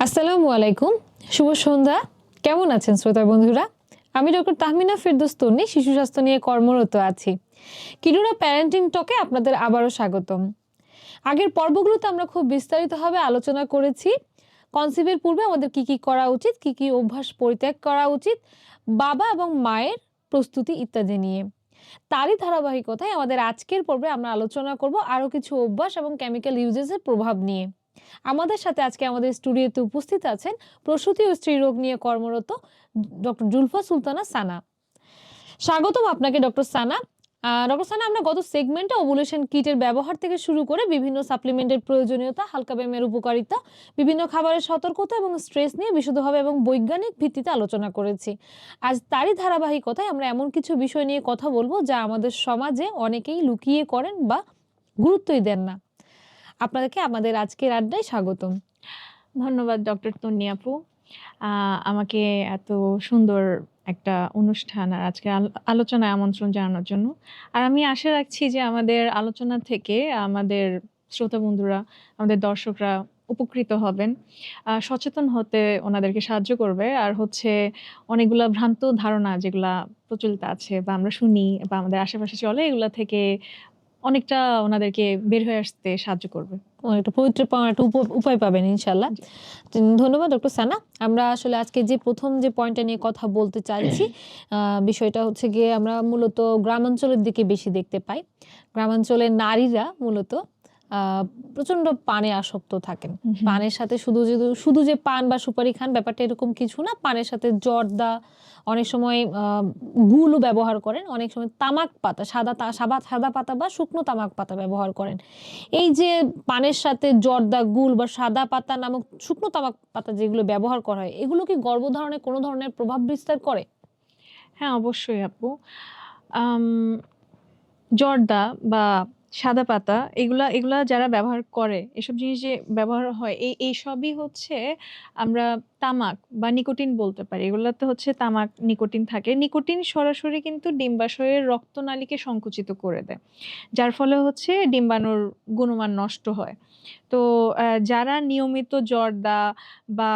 আসসালামু আলাইকুম, শুভ সন্ধ্যা। কেমন আছেন শ্রোতা বন্ধুরা? আমি ডক্টর তাহমিনা ফেরদৌস তন্নি, শিশু স্বাস্থ্য নিয়ে কর্মরত আছি। কিডোরা প্যারেন্টিং টকে আপনাদের আবারও স্বাগতম। আগের পর্বগুলোতে আমরা খুব বিস্তারিতভাবে আলোচনা করেছি কনসিভের পূর্বে আমাদের কি কি করা উচিত, কি কি অভ্যাস পরিত্যাগ করা উচিত, বাবা এবং মায়ের প্রস্তুতি ইত্যাদি নিয়ে। তারই ধারাবাহিকতায় আমাদের আজকের পর্বে আমরা আলোচনা করব আরও কিছু অভ্যাস এবং কেমিক্যাল ইউজেসের প্রভাব নিয়ে। আমাদের সাথে আজকে আমাদের স্টুডিওতে উপস্থিত আছেন প্রসূতি ও স্ত্রীরোগ নিয়ে কর্মরত ডক্টর জুলফা সুলতানা সানা। স্বাগতম আপনাকে ডক্টর সানা। ডক্টর সানা, আমরা গত সেগমেন্টে ওভুলেশন কিটের ব্যবহার থেকে শুরু করে বিভিন্ন সাপ্লিমেন্টের প্রয়োজনীয়তা, হালকা ব্যায়ামের উপকারিতা, বিভিন্ন খাবারের সতর্কতা এবং স্ট্রেস নিয়ে বিশদভাবে এবং বৈজ্ঞানিক ভিত্তিতে আলোচনা করেছি। আজ তারই ধারাবাহিকতায় আমরা এমন কিছু বিষয় নিয়ে কথা বলবো যা আমাদের সমাজে অনেকেই লুকিয়ে করেন বা গুরুত্বই দেন না। আপনাদেরকে আমাদের আজকের আড্ডায় স্বাগতম। ধন্যবাদ ডক্টর তন্নি আপু, আমাকে এত সুন্দর একটা অনুষ্ঠান আর আজকে আলোচনায় আমন্ত্রণ জানানোর জন্য। আর আমি আশা রাখছি যে আমাদের আলোচনা থেকে আমাদের শ্রোতা বন্ধুরা, আমাদের দর্শকরা উপকৃত হবেন, সচেতন হতে ওনাদেরকে সাহায্য করবে। আর হচ্ছে অনেকগুলা ভ্রান্ত ধারণা যেগুলা প্রচলিত আছে বা আমরা শুনি বা আমাদের আশেপাশে চলে, এগুলা থেকে অনেকটা ওনাদেরকে বের হয়ে আসতে সাহায্য করবে। একটা পবিত্র পাওয়ার একটা উপায় পাবেন ইনশাল্লাহ। ধন্যবাদ ডক্টর সানা। আমরা আসলে আজকে যে প্রথম যে পয়েন্টটা নিয়ে কথা বলতে চাইছি, বিষয়টা হচ্ছে গিয়ে আমরা মূলত গ্রামাঞ্চলের দিকে বেশি দেখতে পাই। গ্রামাঞ্চলের নারীরা মূলত প্রচন্ড পানে আসক্ত থাকেন। পানের সাথে শুধু যে পান বা সুপারি খান ব্যাপারটা এরকম কিছু না। পানের সাথে জর্দা, অনেক সময় গুলও ব্যবহার করেন, অনেক সময় তামাক পাতা, সাদা পাতা বা শুকনো তামাক পাতা ব্যবহার করেন। এই যে পানের সাথে জর্দা, গুল বা সাদা পাতা নামক শুকনো তামাক পাতা যেগুলো ব্যবহার করা হয়, এগুলো কি গর্ভধারণে কোনো ধরনের প্রভাব বিস্তার করে? হ্যাঁ, অবশ্যই আপু। জর্দা বা সাদা পাতা এগুলা যারা ব্যবহার করে, এসব জিনিস যে ব্যবহার হয়, এই সবই হচ্ছে আমরা তামাক বা নিকোটিন বলতে পারি। এগুলাতে হচ্ছে তামাক, নিকোটিন থাকে। নিকোটিন সরাসরি কিন্তু ডিম্বাশয়ের রক্তনালীকে সংকুচিত করে দেয়, যার ফলে হচ্ছে ডিম্বাণুর গুণমান নষ্ট হয়। তো যারা নিয়মিত জর্দা বা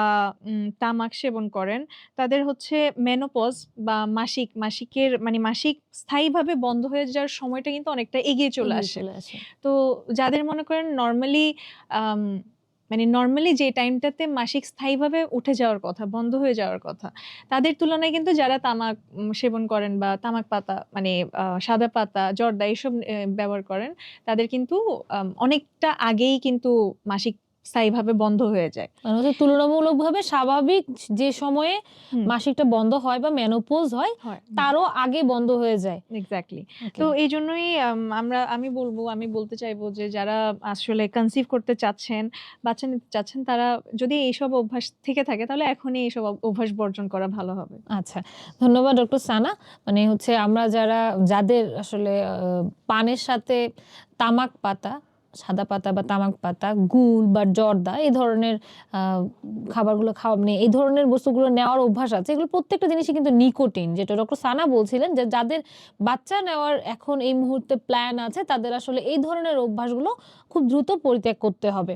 তামাক সেবন করেন, তাদের হচ্ছে মেনোপজ বা মাসিকের মানে মাসিক স্থায়ীভাবে বন্ধ হয়ে যাওয়ার সময়টা কিন্তু অনেকটা এগিয়ে চলে আসে। তো যাদের মনে করেন নর্মালি যে টাইমটাতে মাসিক স্থায়ীভাবে উঠে যাওয়ার কথা, বন্ধ হয়ে যাওয়ার কথা, তাদের তুলনায় কিন্তু যারা তামাক সেবন করেন বা তামাক পাতা মানে সাদা পাতা, জর্দা এসব ব্যবহার করেন, তাদের কিন্তু অনেকটা আগেই কিন্তু মাসিক স্থায়ীভাবে বন্ধ হয়ে যায়। মানে হচ্ছে তুলনামূলকভাবে স্বাভাবিক যে সময়ে মাসিকটা বন্ধ হয় বা মেনোপজ হয়, তারও আগে বন্ধ হয়ে যায়। এক্স্যাক্টলি। তো এই জন্যই আমি বলতে চাইবো যে যারা আসলে কনসিভ করতে চাচ্ছেন, বাচ্চা নিতে চাচ্ছেন, তারা যদি এইসব অভ্যাস থেকে থাকে তাহলে এখনই এইসব অভ্যাস বর্জন করা ভালো হবে। আচ্ছা, ধন্যবাদ ডক্টর সানা। মানে হচ্ছে আমরা যাদের আসলে পানের সাথে তামাক পাতা, সাদা পাতা বা তামাক পাতা, গুল বা জর্দা এই ধরনের খাবারগুলো এই ধরনের বস্তুগুলো নেওয়ার অভ্যাস আছে, এগুলো প্রত্যেকটা জিনিসই কিন্তু নিকোটিন, যেটা ডক্টর সানা বলছিলেন যে যাদের বাচ্চা নেওয়ার এখন এই মুহূর্তে প্ল্যান আছে, তাদের আসলে এই ধরনের অভ্যাসগুলো খুব দ্রুত পরিত্যাগ করতে হবে।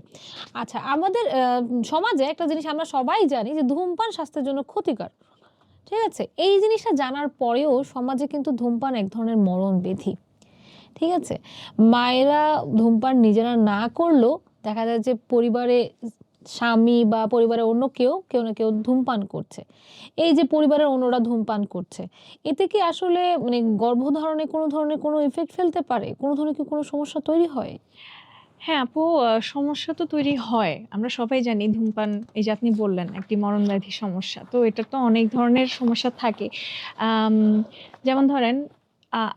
আচ্ছা, আমাদের সমাজে একটা জিনিস আমরা সবাই জানি যে ধূমপান স্বাস্থ্যের জন্য ক্ষতিকর। ঠিক আছে, এই জিনিসটা জানার পরেও সমাজে কিন্তু ধূমপান এক ধরনের মরণ ব্যাধি। ঠিক আছে, মায়েরা ধূমপান নিজেরা না করলেও দেখা যায় যে পরিবারে স্বামী বা পরিবারের অন্য কেউ না কেউ ধূমপান করছে। এই যে পরিবারের অন্যরা ধূমপান করছে, এতে কি আসলে মানে গর্ভধারণে কোনো ধরনের কোনো ইফেক্ট ফেলতে পারে? কোনো ধরনের কি কোনো সমস্যা তৈরি হয়? হ্যাঁ আপু, সমস্যা তো তৈরি হয়। আমরা সবাই জানি ধূমপান, এই যে আপনি বললেন, একটি মরণব্যাধি সমস্যা। তো এটার তো অনেক ধরনের সমস্যা থাকে। যেমন ধরেন,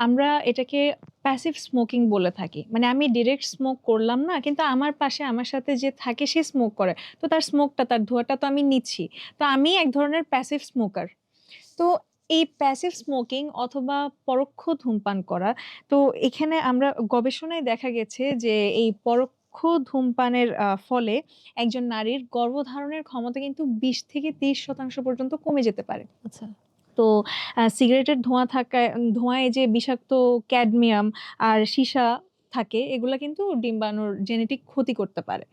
আমরা এটাকে প্যাসিভ স্মোকিং বলে থাকি। মানে আমি ডিরেক্ট স্মোক করলাম না, কিন্তু আমার পাশে আমার সাথে যে থাকে সে স্মোক করে। তো তার ধোঁয়াটা তো আমি নিচ্ছি। তো আমি এক ধরনের প্যাসিভ স্মোকার। তো এই প্যাসিভ স্মোকিং অথবা পরোক্ষ ধূমপান করা, তো এখানে আমরা গবেষণায় দেখা গেছে যে এই পরোক্ষ ধূমপানের ফলে একজন নারীর গর্ভধারণের ক্ষমতা কিন্তু 20 থেকে 30% পর্যন্ত কমে যেতে পারে। আচ্ছা। তো সিগারেটের ধোঁয়ায় যে বিষাক্ত ক্যাডমিয়াম আর সীসা থাকে এগুলা কিন্তু ডিম্বাণুর জেনেটিক ক্ষতি করতে পারে।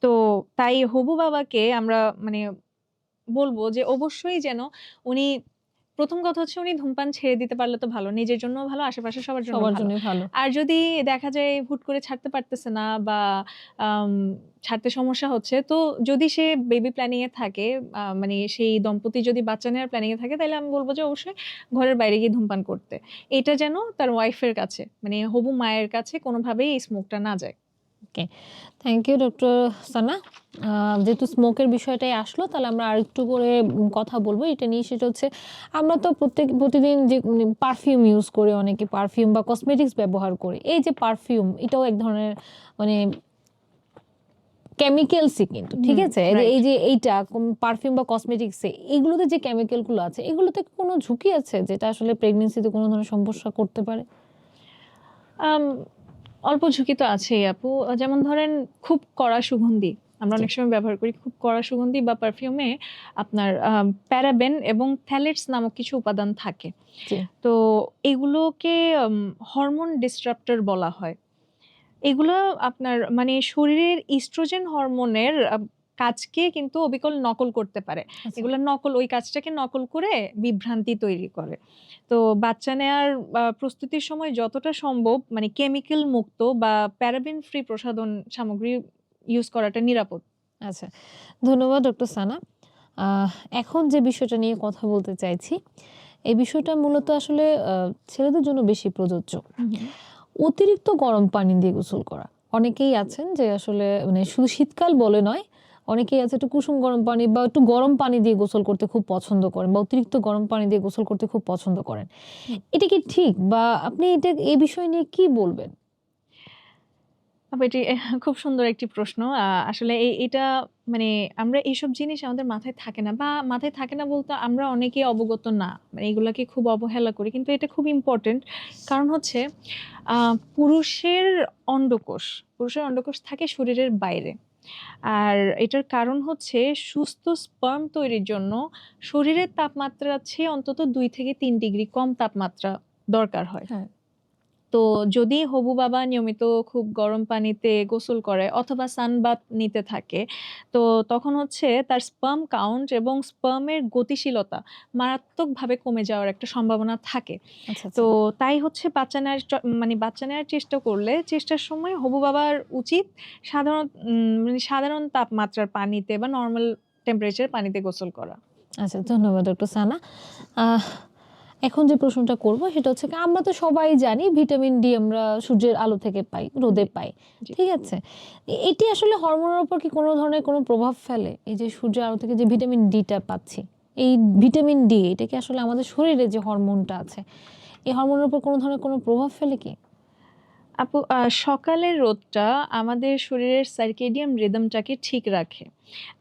তো তাই হবু বাবাকে আমরা মানে বলবো যে অবশ্যই যেন উনি, প্রথম কথা হচ্ছে উনি ধূমপান ছেড়ে দিতে পারলে তো ভালো, নিজের জন্যও ভালো, আশেপাশের সবার জন্য সবার ভালো। জন্যই ভালো। আর যদি দেখা যায় হুট করে ছাড়তে পারতেছে না বা আম, ছাড়তে সমস্যা হচ্ছে, তো যদি সে বেবি প্ল্যানিং এ থাকে, মানে সেই দম্পতি যদি বাচ্চা নেওয়ার প্ল্যানিং এ থাকে, তাহলে আমি বলবো যে অবশ্যই ঘরের বাইরে গিয়ে ধূমপান করতে। এটা যেন তার ওয়াইফের কাছে, মানে হবু মায়ের কাছে কোনোভাবেই এই স্মোকটা না যায়। ওকে, থ্যাংক ইউ ডক্টর সানা। যেহেতু স্মোকের বিষয়টাই আসলো, তাহলে আমরা আরেকটু করে কথা বলবো এটা নিয়ে। সেটা হচ্ছে, আমরা তো প্রতিদিন যে পারফিউম ইউজ করি, অনেকে পারফিউম বা কসমেটিক্স ব্যবহার করি। এই যে পারফিউম, এটাও এক ধরনের মানে কেমিক্যালসই কিন্তু, ঠিক আছে? এই যে এইটা পারফিউম বা কসমেটিক্সে এগুলোতে যে কেমিক্যালগুলো আছে, এগুলোতে কোনো ঝুঁকি আছে যেটা আসলে প্রেগনেন্সিতে কোনো ধরনের সমস্যা করতে পারে? আম, অল্প ঝুঁকি তো আছেই আপু। যেমন ধরেন খুব কড়া সুগন্ধি আমরা জি। অনেক সময় ব্যবহার করি, খুব কড়া সুগন্ধি বা পারফিউমে আপনার প্যারাবেন এবং থ্যালেটস নামক কিছু উপাদান থাকে। জি। তো এগুলোকে হরমোন ডিসরাপ্টর বলা হয়। এগুলো আপনার মানে শরীরের ইস্ট্রোজেন হরমোনের কাজকে কিন্তু অবিকল নকল করতে পারে। আচ্ছা। এগুলো নকল, ওই কাজটাকে নকল করে বিভ্রান্তি তৈরি করে। তো বাচ্চা নেয়ার প্রস্তুতির সময় যতটা সম্ভব মানে কেমিক্যাল মুক্ত বা প্যারাবেন ফ্রি প্রসাধন সামগ্রী ইউজ করাটা নিরাপদ। আচ্ছা, ধন্যবাদ ডক্টর সানা। আহ, এখন যে বিষয়টা নিয়ে কথা বলতে চাইছি, এই বিষয়টা মূলত আসলে ছেলেদের জন্য বেশি প্রযোজ্য। অতিরিক্ত গরম পানি দিয়ে গোসল করা। অনেকেই আছেন যে আসলে মানে শুধু শীতকাল বলে নয়, অনেকেই আছে একটু কুসুম গরম পানি বা একটু গরম পানি দিয়ে গোসল করতে খুব পছন্দ করেন, বা অতিরিক্ত গরম পানি দিয়ে গোসল করতে খুব পছন্দ করেন। এটা কি ঠিক, বা আপনি এটা এই বিষয় নিয়ে কি বলবেন? আপু এটি খুব সুন্দর একটি প্রশ্ন। আসলে এটা মানে আমরা এইসব জিনিস আমাদের মাথায় থাকে না, বা মাথায় থাকে না বলতে আমরা অনেকেই অবগত না। মানে এগুলাকে খুব অবহেলা করি। কিন্তু এটা খুব ইম্পোর্টেন্ট। কারণ হচ্ছে পুরুষের অন্ডকোষ, পুরুষের অন্ডকোষ থাকে শরীরের বাইরে। আর এটার কারণ হচ্ছে সুস্থ স্পার্ম তৈরির জন্য শরীরের তাপমাত্রার চেয়ে অন্তত 2 থেকে 3 ডিগ্রি কম তাপমাত্রা দরকার হয়। হ্যাঁ। তো যদি হবু বাবা নিয়মিত খুব গরম পানিতে গোসল করে অথবা সানবাথ নিতে থাকে, তো তখন হচ্ছে তার স্পার্ম কাউন্ট এবং স্পার্মের গতিশীলতা মারাত্মকভাবে কমে যাওয়ার একটা সম্ভাবনা থাকে। আচ্ছা, তো আচ্ছা। তাই হচ্ছে বাচ্চা নেওয়ার মানে বাচ্চা নেওয়ার চেষ্টা করলে, চেষ্টার সময় হবু বাবার উচিত মানে সাধারণ তাপমাত্রার পানিতে বা নর্মাল টেম্পারেচার পানিতে গোসল করা। আচ্ছা, ধন্যবাদ ডক্টর সানা। আহ, এখন যে প্রশ্নটা করব সেটা হচ্ছে কি, আমরা তো সবাই জানি ভিটামিন ডি আমরা সূর্যের আলো থেকে পাই, রোদে পাই, জি। ঠিক আছে? এটি আসলে হরমোনের উপর কি কোনো ধরনের কোনো প্রভাব ফেলে? এই যে সূর্যের আলো থেকে যে ভিটামিন ডিটা পাচ্ছি, এই ভিটামিন ডি এটা কি আসলে আমাদের শরীরে যে হরমোনটা আছে, এই হরমোনের উপর কোনো ধরনের কোনো প্রভাব ফেলে কি? আপু সকালের রোদটা আমাদের শরীরের সার্কেডিয়ান রিদমটাকে ঠিক রাখে।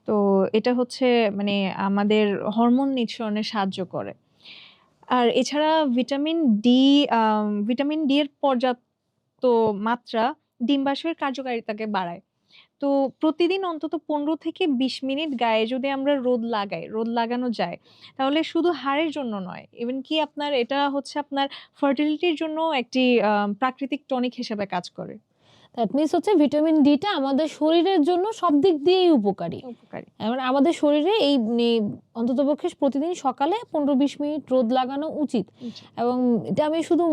তো এটা হচ্ছে মানে আমাদের হরমোন নিঃসরণে সাহায্য করে। আর এছাড়া ডি ভিটামিন ডি এর পর্যাপ্ত মাত্রা ডিম্বাশয়ের কার্যকারিতাকে বাড়ায়। তো প্রতিদিন অন্তত 15 থেকে 20 মিনিট গায়ে যদি আমরা রোদ লাগানো যায়, তাহলে শুধু হাড়ের জন্য নয়, ইভেন কি আপনার এটা হচ্ছে আপনার ফার্টিলিটির জন্য একটি প্রাকৃতিক টনিক হিসেবে কাজ করে। দ্যাট মিনস হচ্ছে ভিটামিন ডিটা আমাদের শরীরের জন্য সব দিক দিয়েই উপকারী। উপকারী। এবার আমাদের শরীরে এই অন্ততপক্ষে প্রতিদিন সকালে 15-20 মিনিট রোদ লাগানো উচিত। জি। এবং এটা আমি শুধু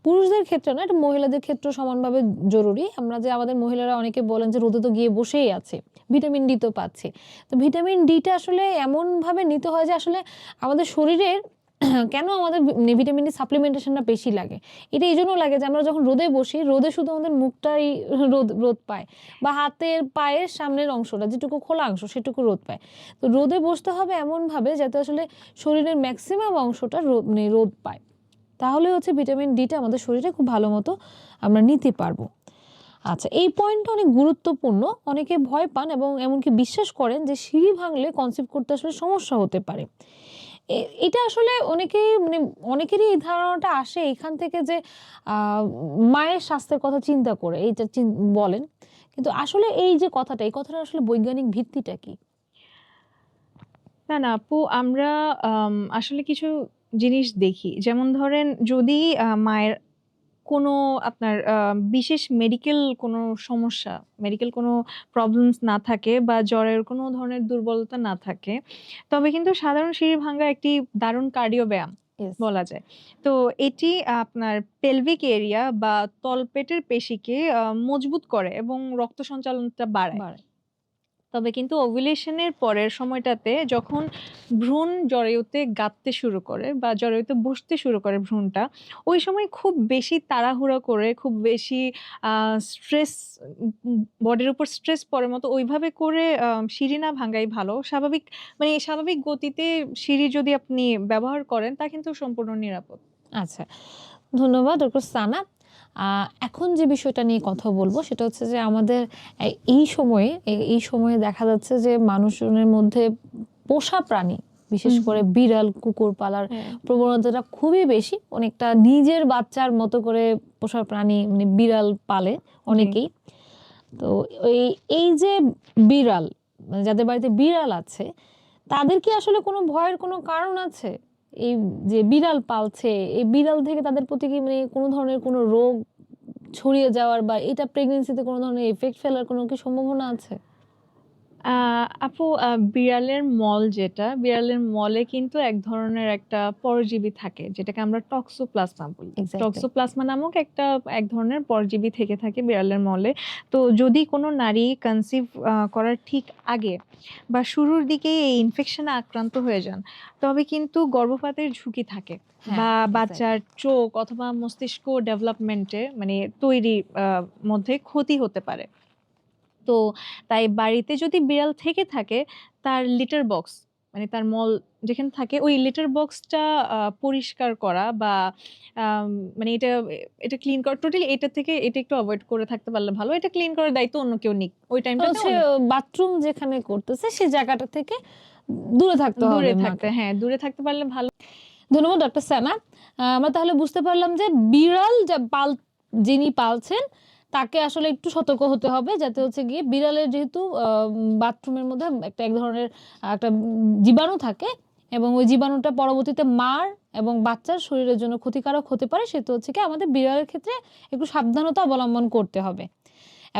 পুরুষদের ক্ষেত্রে না, এটা মহিলাদের ক্ষেত্রেও সমানভাবে জরুরি। আমরা যে আমাদের মহিলারা অনেকে বলেন যে রোদে তো গিয়ে বসেই আছে, ভিটামিন ডি তো পাচ্ছি। তো ভিটামিন ডিটা আসলে এমনভাবে নিতে হয় যে আসলে আমাদের শরীরের কেন আমাদের ভিটামিন ডি সাপ্লিমেন্টেশনটা বেশি লাগে? এটা এইজন্য লাগে যে আমরা যখন রোদে বসি, রোদে শুধু আমাদের মুখটাই রোদ পায়, বা হাতের পায়ের সামনের অংশটা যেটুকু খোলা অংশ সেটুকু রোদ পায়। তো রোদে বসতে হবে এমনভাবে যাতে আসলে শরীরের ম্যাক্সিমাম অংশটা রোদ পায়। তাহলে হচ্ছে ভিটামিন ডিটা আমাদের শরীরে খুব ভালো মতো আমরা নিতে পারবো। আচ্ছা, এই পয়েন্টটা অনেক গুরুত্বপূর্ণ। অনেকে ভয় পান এবং এমনকি বিশ্বাস করেন যে সিঁড়ি ভাঙলে কনসিভ করতে আসলে সমস্যা হতে পারে। এটা আসলে মানে অনেকেরই এই ধারণাটা আসে এখান থেকে যে মায়ের স্বাস্থ্যের কথা চিন্তা করে এইটা বলেন। কিন্তু আসলে এই যে কথাটা, এই কথাটার আসলে বৈজ্ঞানিক ভিত্তিটা কি? না, না আপু, আমরা আসলে কিছু জিনিস দেখি। যেমন ধরেন যদি মায়ের কোনো আপনার বিশেষ কোনো মেডিকেল কোনো প্রবলেমস না থাকে বা জ্বরের কোনো ধরনের দুর্বলতা না থাকে, তবে কিন্তু সাধারণ সিঁড়ি ভাঙা একটি দারুণ কার্ডিও ব্যায়াম Yes. বলা যায়। তো এটি আপনার পেলভিক এরিয়া বা তলপেটের পেশিকে মজবুত করে এবং রক্ত সঞ্চালনটা বাড়ায়। বাড়ে। তবে কিন্তু ওভুলেশনের পরের সময়টাতে যখন ভ্রূণ জরায়ুতে গাঁথতে শুরু করে বা জরায়ুতে বসতে শুরু করে ভ্রূণটা, ওই সময় খুব বেশি তাড়াহুড়া করে খুব বেশি স্ট্রেস, বডির উপর স্ট্রেস পড়ার মতো ওইভাবে করে সিঁড়ি না ভাঙাই ভালো। স্বাভাবিক গতিতে সিঁড়ি যদি আপনি ব্যবহার করেন তা কিন্তু সম্পূর্ণ নিরাপদ। আচ্ছা, ধন্যবাদ ডক্টর সানা। এখন যে বিষয়টা নিয়ে কথা বলবো সেটা হচ্ছে যে আমাদের এই সময়ে দেখা যাচ্ছে যে মানুষজনের মধ্যে পোষা প্রাণী, বিশেষ হুম, করে বিড়াল, কুকুর পালার হ্যাঁ। প্রবণতাটা খুবই বেশি। অনেকটা নিজের বাচ্চার মতো করে পোষা প্রাণী মানে বিড়াল পালে অনেকেই। তো এই এই যে বিড়াল, মানে যাদের বাড়িতে বিড়াল আছে, তাদের কি আসলে কোনো ভয়ের কোনো কারণ আছে? এই যে বিড়াল পালছে, এই বিড়াল থেকে তাদের প্রতি কি মানে কোনো ধরনের কোনো রোগ ছড়িয়ে যাওয়ার বা এটা প্রেগন্যান্সিতে কোনো ধরনের ইফেক্ট ফেলার কোনো কি সম্ভাবনা আছে? আপু, বিড়ালের মলে কিন্তু এক ধরনের একটা পরজীবী থাকে যেটাকে আমরা টক্সোপ্লাজমা বলি। এক্সাক্টলি। টক্সোপ্লাজমা নামক এক ধরনের পরজীবী থেকে থাকে বিড়ালের মলে। তো যদি কোনো নারী কনসিভ করার ঠিক আগে বা শুরুর দিকে এই ইনফেকশনে আক্রান্ত হয়ে যান, তবে কিন্তু গর্ভপাতের ঝুঁকি থাকে হ্যাঁ, বা এক্সাক্টলি। বাচ্চার চোখ অথবা মস্তিষ্ক ডেভেলপমেন্টে তৈরি মধ্যে ক্ষতি হতে পারে। তো তাই বাড়িতে যদি বিড়াল থেকে থাকে, তার লিটার বক্স তার মল যেখানে থাকে ওই লিটার বক্সটা পরিষ্কার করা বা আম মানে এটা এটা ক্লিন করা, টোটালি এটা একটু এভয়েড করে থাকতে পারলে ভালো। এটা ক্লিন করার দায়িত্ব অন্য কেউ নিক। ওই টাইমটাতে হচ্ছে বাথরুম যেখানে করতেছে সেই জায়গাটা থেকে দূরে থাকতে হবে মাকে। দূরে থাকতে পারলে ভালো। ধন্যবাদ ডক্টর সানা। আমরা তাহলে বুঝতে পারলাম যে বিড়াল যিনি পালছেন তাকে আসলে একটু সতর্ক হতে হবে, যাতে হচ্ছে গিয়ে বিড়ালের যেহেতু বাথরুমের মধ্যে এক ধরনের একটা জীবাণু থাকে এবং ওই জীবাণুটা পরবর্তীতে মার এবং বাচ্চার শরীরের জন্য ক্ষতিকারক হতে পারে, সেটা হচ্ছে কি আমাদের বিড়ালের ক্ষেত্রে একটু সাবধানতা অবলম্বন করতে হবে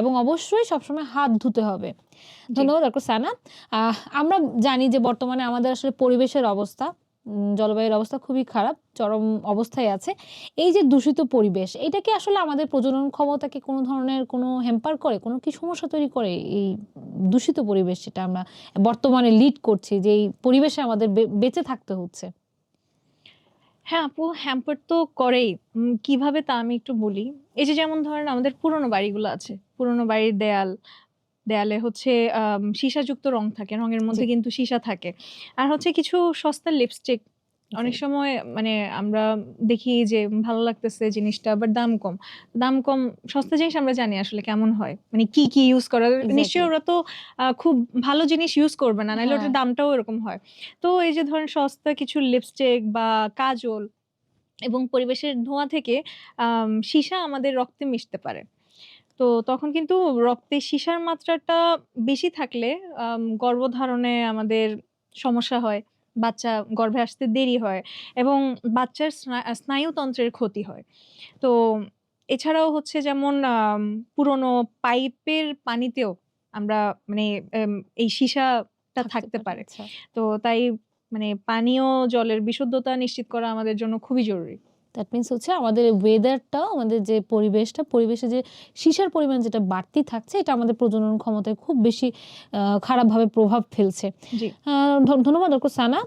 এবং অবশ্যই সবসময় হাত ধুতে হবে। জি। ধন্যবাদ ডক্টর সানা। আমরা জানি যে বর্তমানে আমাদের আসলে পরিবেশের অবস্থা, জলবায়ুর অবস্থা খুবই খারাপ, চরম অবস্থায় আছে। এই যে দূষিত পরিবেশ, এটা কি আসলে আমাদের প্রজনন ক্ষমতাকে কোনো ধরনের কোনো হ্যাম্পার করে? কোনো কি সমস্যা তৈরি করে এই দূষিত পরিবেশ যেটা আমরা বর্তমানে লিড করছি, যে এই পরিবেশে আমাদের বেঁচে থাকতে হচ্ছে? হ্যাঁ আপু, হ্যাম্পার তো করেই। কিভাবে তা আমি একটু বলি। এই যে যেমন ধরেন আমাদের পুরোনো বাড়িগুলো আছে। পুরোনো বাড়ির দেয়ালে হচ্ছে সীসাযুক্ত রং থাকে। রঙের জি। মধ্যে কিন্তু সীসা থাকে। আর হচ্ছে কিছু সস্তা লিপস্টিক অনেক জি। সময় আমরা দেখি যে ভালো লাগতেছে জিনিসটা, বাট দাম কম। সস্তা জিনিস আমরা জানি আসলে কেমন হয়। কি ইউজ করা, নিশ্চয়ই এক্সাক্টলি। ওরা তো খুব ভালো জিনিস ইউজ করবে না, নাহলে হ্যাঁ। ওটার দামটাও এরকম হয়। তো এই যে ধরেন সস্তা কিছু লিপস্টিক বা কাজল এবং পরিবেশের ধোঁয়া থেকে সীসা আমাদের রক্তে মিশতে পারে। তো তখন কিন্তু রক্তে সীসার মাত্রাটা বেশি থাকলে গর্ভধারণে আমাদের সমস্যা হয়। বাচ্চা গর্ভে আসতে দেরি হয় এবং বাচ্চার স্নায়ুতন্ত্রের ক্ষতি হয়। তো এছাড়াও হচ্ছে যেমন পুরোনো পাইপের পানিতেও আমরা মানে এম এই সীসাটা থাকতে থাকতে পারে। পারে। আচ্ছা। তো তাই পানীয় জলের বিশুদ্ধতা নিশ্চিত করা আমাদের জন্য খুবই জরুরি। দ্যাট মিনস হচ্ছে আমাদের ওয়েদারটাও, আমাদের যে পরিবেশে যে সীসার পরিমাণ যেটা বাড়তি থাকছে, এটা আমাদের প্রজনন ক্ষমতায় খুব বেশি খারাপভাবে প্রভাব ফেলছে। জি। ধন্যবাদ ডক্টর সানা।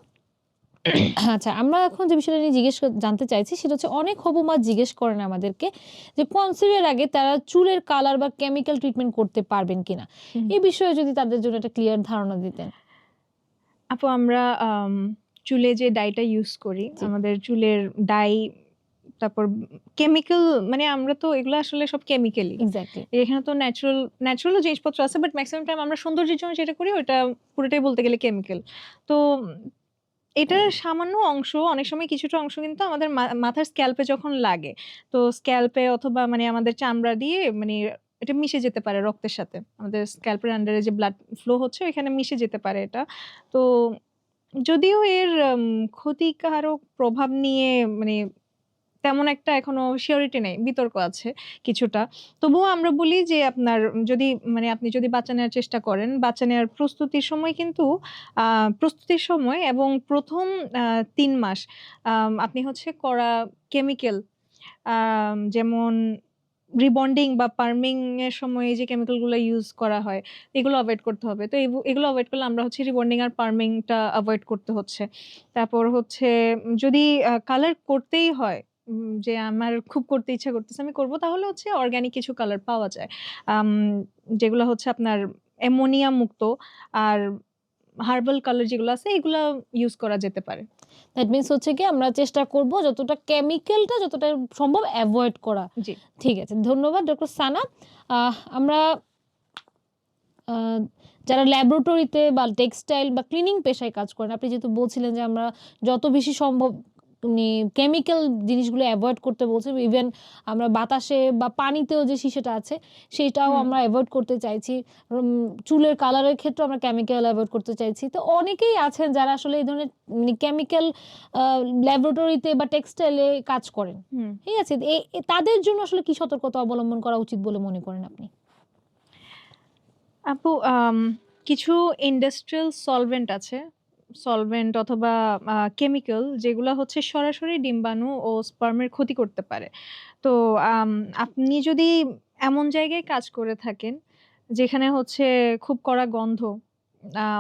আচ্ছা, আমরা এখন যে বিষয়টা নিয়ে জানতে চাইছি সেটা হচ্ছে অনেক হবু মা জিজ্ঞেস করেন আমাদেরকে যে কনসিভের আগে তারা চুলের কালার বা কেমিক্যাল ট্রিটমেন্ট করতে পারবেন কিনা। হুম। এই বিষয়ে যদি তাদের জন্য একটা ক্লিয়ার ধারণা দিতেন। আপু, আমরা চুলে যে ডাইটা ইউজ করি, জি। আমাদের চুলের ডাই, তারপর কেমিক্যাল, আমরা তো এগুলো আসলে সব কেমিক্যালই। এক্সাক্টলি। এখানে তো ন্যাচারালও জিনিসপত্র আছে, বাট মেক্সিমাম টাইম আমরা সৌন্দর্যের জন্য যেটা করি ওটা পুরোটাই বলতে গেলে কেমিক্যাল। তো এটার সামান্য অংশ, অনেক সময় কিছুটা অংশ কিন্তু আমাদের মাথার স্ক্যাল্পে যখন লাগে, তো স্ক্যাল্পে অথবা আমাদের চামড়া দিয়ে এটা মিশে যেতে পারে রক্তের সাথে। আমাদের স্ক্যাল্পের আন্ডারে যে ব্লাড ফ্লো হচ্ছে ওইখানে মিশে যেতে পারে এটা। তো যদিও এর ক্ষতিকারক প্রভাব নিয়ে তেমন একটা এখনো সিওরিটি নেই, বিতর্ক আছে কিছুটা। তবুও আমরা বলি যে আপনার যদি মানে আপনি যদি বাচ্চা নেওয়ার চেষ্টা করেন, বাচ্চা নেওয়ার প্রস্তুতির সময় কিন্তু প্রস্তুতির সময় এবং ১ম ৩ মাস আপনি হচ্ছে কড়া কেমিক্যাল যেমন রিবন্ডিং বা পার্মিং এর সময় এই যে কেমিক্যাল গুলো ইউজ করা হয়, এগুলো এভয়েড করতে হবে। তো এগুলো এভয়েড করলে আমরা হচ্ছে রিবন্ডিং আর পার্মিং টা এভয়েড করতে হচ্ছে। তারপর হচ্ছে যদি কালার করতেই হয়, যে আমার খুব করতে ইচ্ছা করতেছে আমি করব, তাহলে হচ্ছে অর্গানিক কিছু কালার পাওয়া যায়। আম যেগুলো হচ্ছে আপনার অ্যামোনিয়া মুক্ত আর হার্বাল কালার যেগুলো আছে এগুলা ইউজ করা যেতে পারে। দ্যাট মিনস হচ্ছে কি আমরা চেষ্টা করব যতটা কেমিক্যালটা যতটা সম্ভব এভয়েড করা। জি। ঠিক আছে, ধন্যবাদ ডক্টর সানা। আমরা যারা ল্যাবরেটরিতে বা টেক্সটাইল বা ক্লিনিং পেশায় কাজ করেন, আপনি যেহেতু বলছিলেন যে আমরা যত বেশি সম্ভব কেমিক্যাল জিনিসগুলো অ্যাভয়েড করতে বলছে, ইভেন আমরা বাতাসে বা পানিতেও যে শিশাটা আছে সেটাও আমরা অ্যাভয়েড করতে চাইছি। চুলের কালারের ক্ষেত্রে আমরা কেমিক্যাল অ্যাভয়েড করতে চাইছি। তো অনেকেই আছেন যারা আসলে এই ধরনের কেমিক্যাল ল্যাবরেটরিতে বা টেক্সটাইলে কাজ করেন, ঠিক আছে? তাদের জন্য আসলে কি সতর্কতা অবলম্বন করা উচিত বলে মনে করেন আপনি? আপু কিছু ইন্ডাস্ট্রিয়াল সলভেন্ট আছে। সলভেন্ট অথবা কেমিক্যাল যেগুলা হচ্ছে সরাসরি ডিম্বাণু ও স্পার্মের ক্ষতি করতে পারে। তো আপনি যদি এমন জায়গায় কাজ করে থাকেন যেখানে হচ্ছে খুব কড়া গন্ধ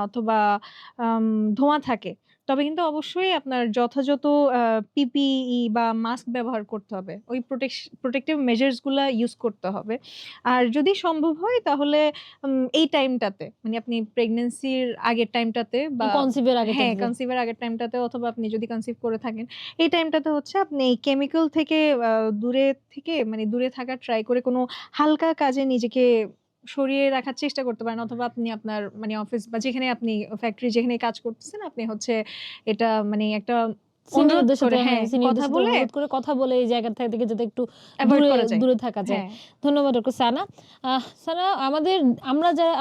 অথবা ধোঁয়া থাকে, তবে কিন্তু অবশ্যই আপনার যথাযথ পিপিই বা মাস্ক ব্যবহার করতে হবে। ওই প্রোটেক্টিভ মেজার্স গুলা ইউজ করতে হবে। আর যদি সম্ভব হয় তাহলে এই টাইমটাতে মানে আপনি প্রেগন্যান্সির আগের টাইমটাতে বা কনসিভ এর আগে হ্যাঁ, কনসিভ এর আগের টাইমটাতে অথবা আপনি যদি কনসিভ করে থাকেন, এই টাইমটাতে হচ্ছে আপনি এই কেমিক্যাল থেকে দূরে থেকে মানে দূরে থাকার ট্রাই করে কোনো হালকা কাজে নিজেকে সরিয়ে রাখার চেষ্টা করতে পারেন, অথবা আপনি আপনার মানে অফিস বা যেখানে আপনি ফ্যাক্টরি যেখানে কাজ করতেছেন আপনি হচ্ছে এটা মানে একটা অনুরোধ সিনিয়রদের সাথে, করে হ্যাঁ, সিনিয়রদের কথা সাথে বলে অনুরোধ করে কথা বলে এই জায়গা থেকে যাতে একটু এভয়েড দূরে করা যায়। দূরে থাকা যায়। হ্যাঁ। ধন্যবাদ ডক্টর সানা। সানা,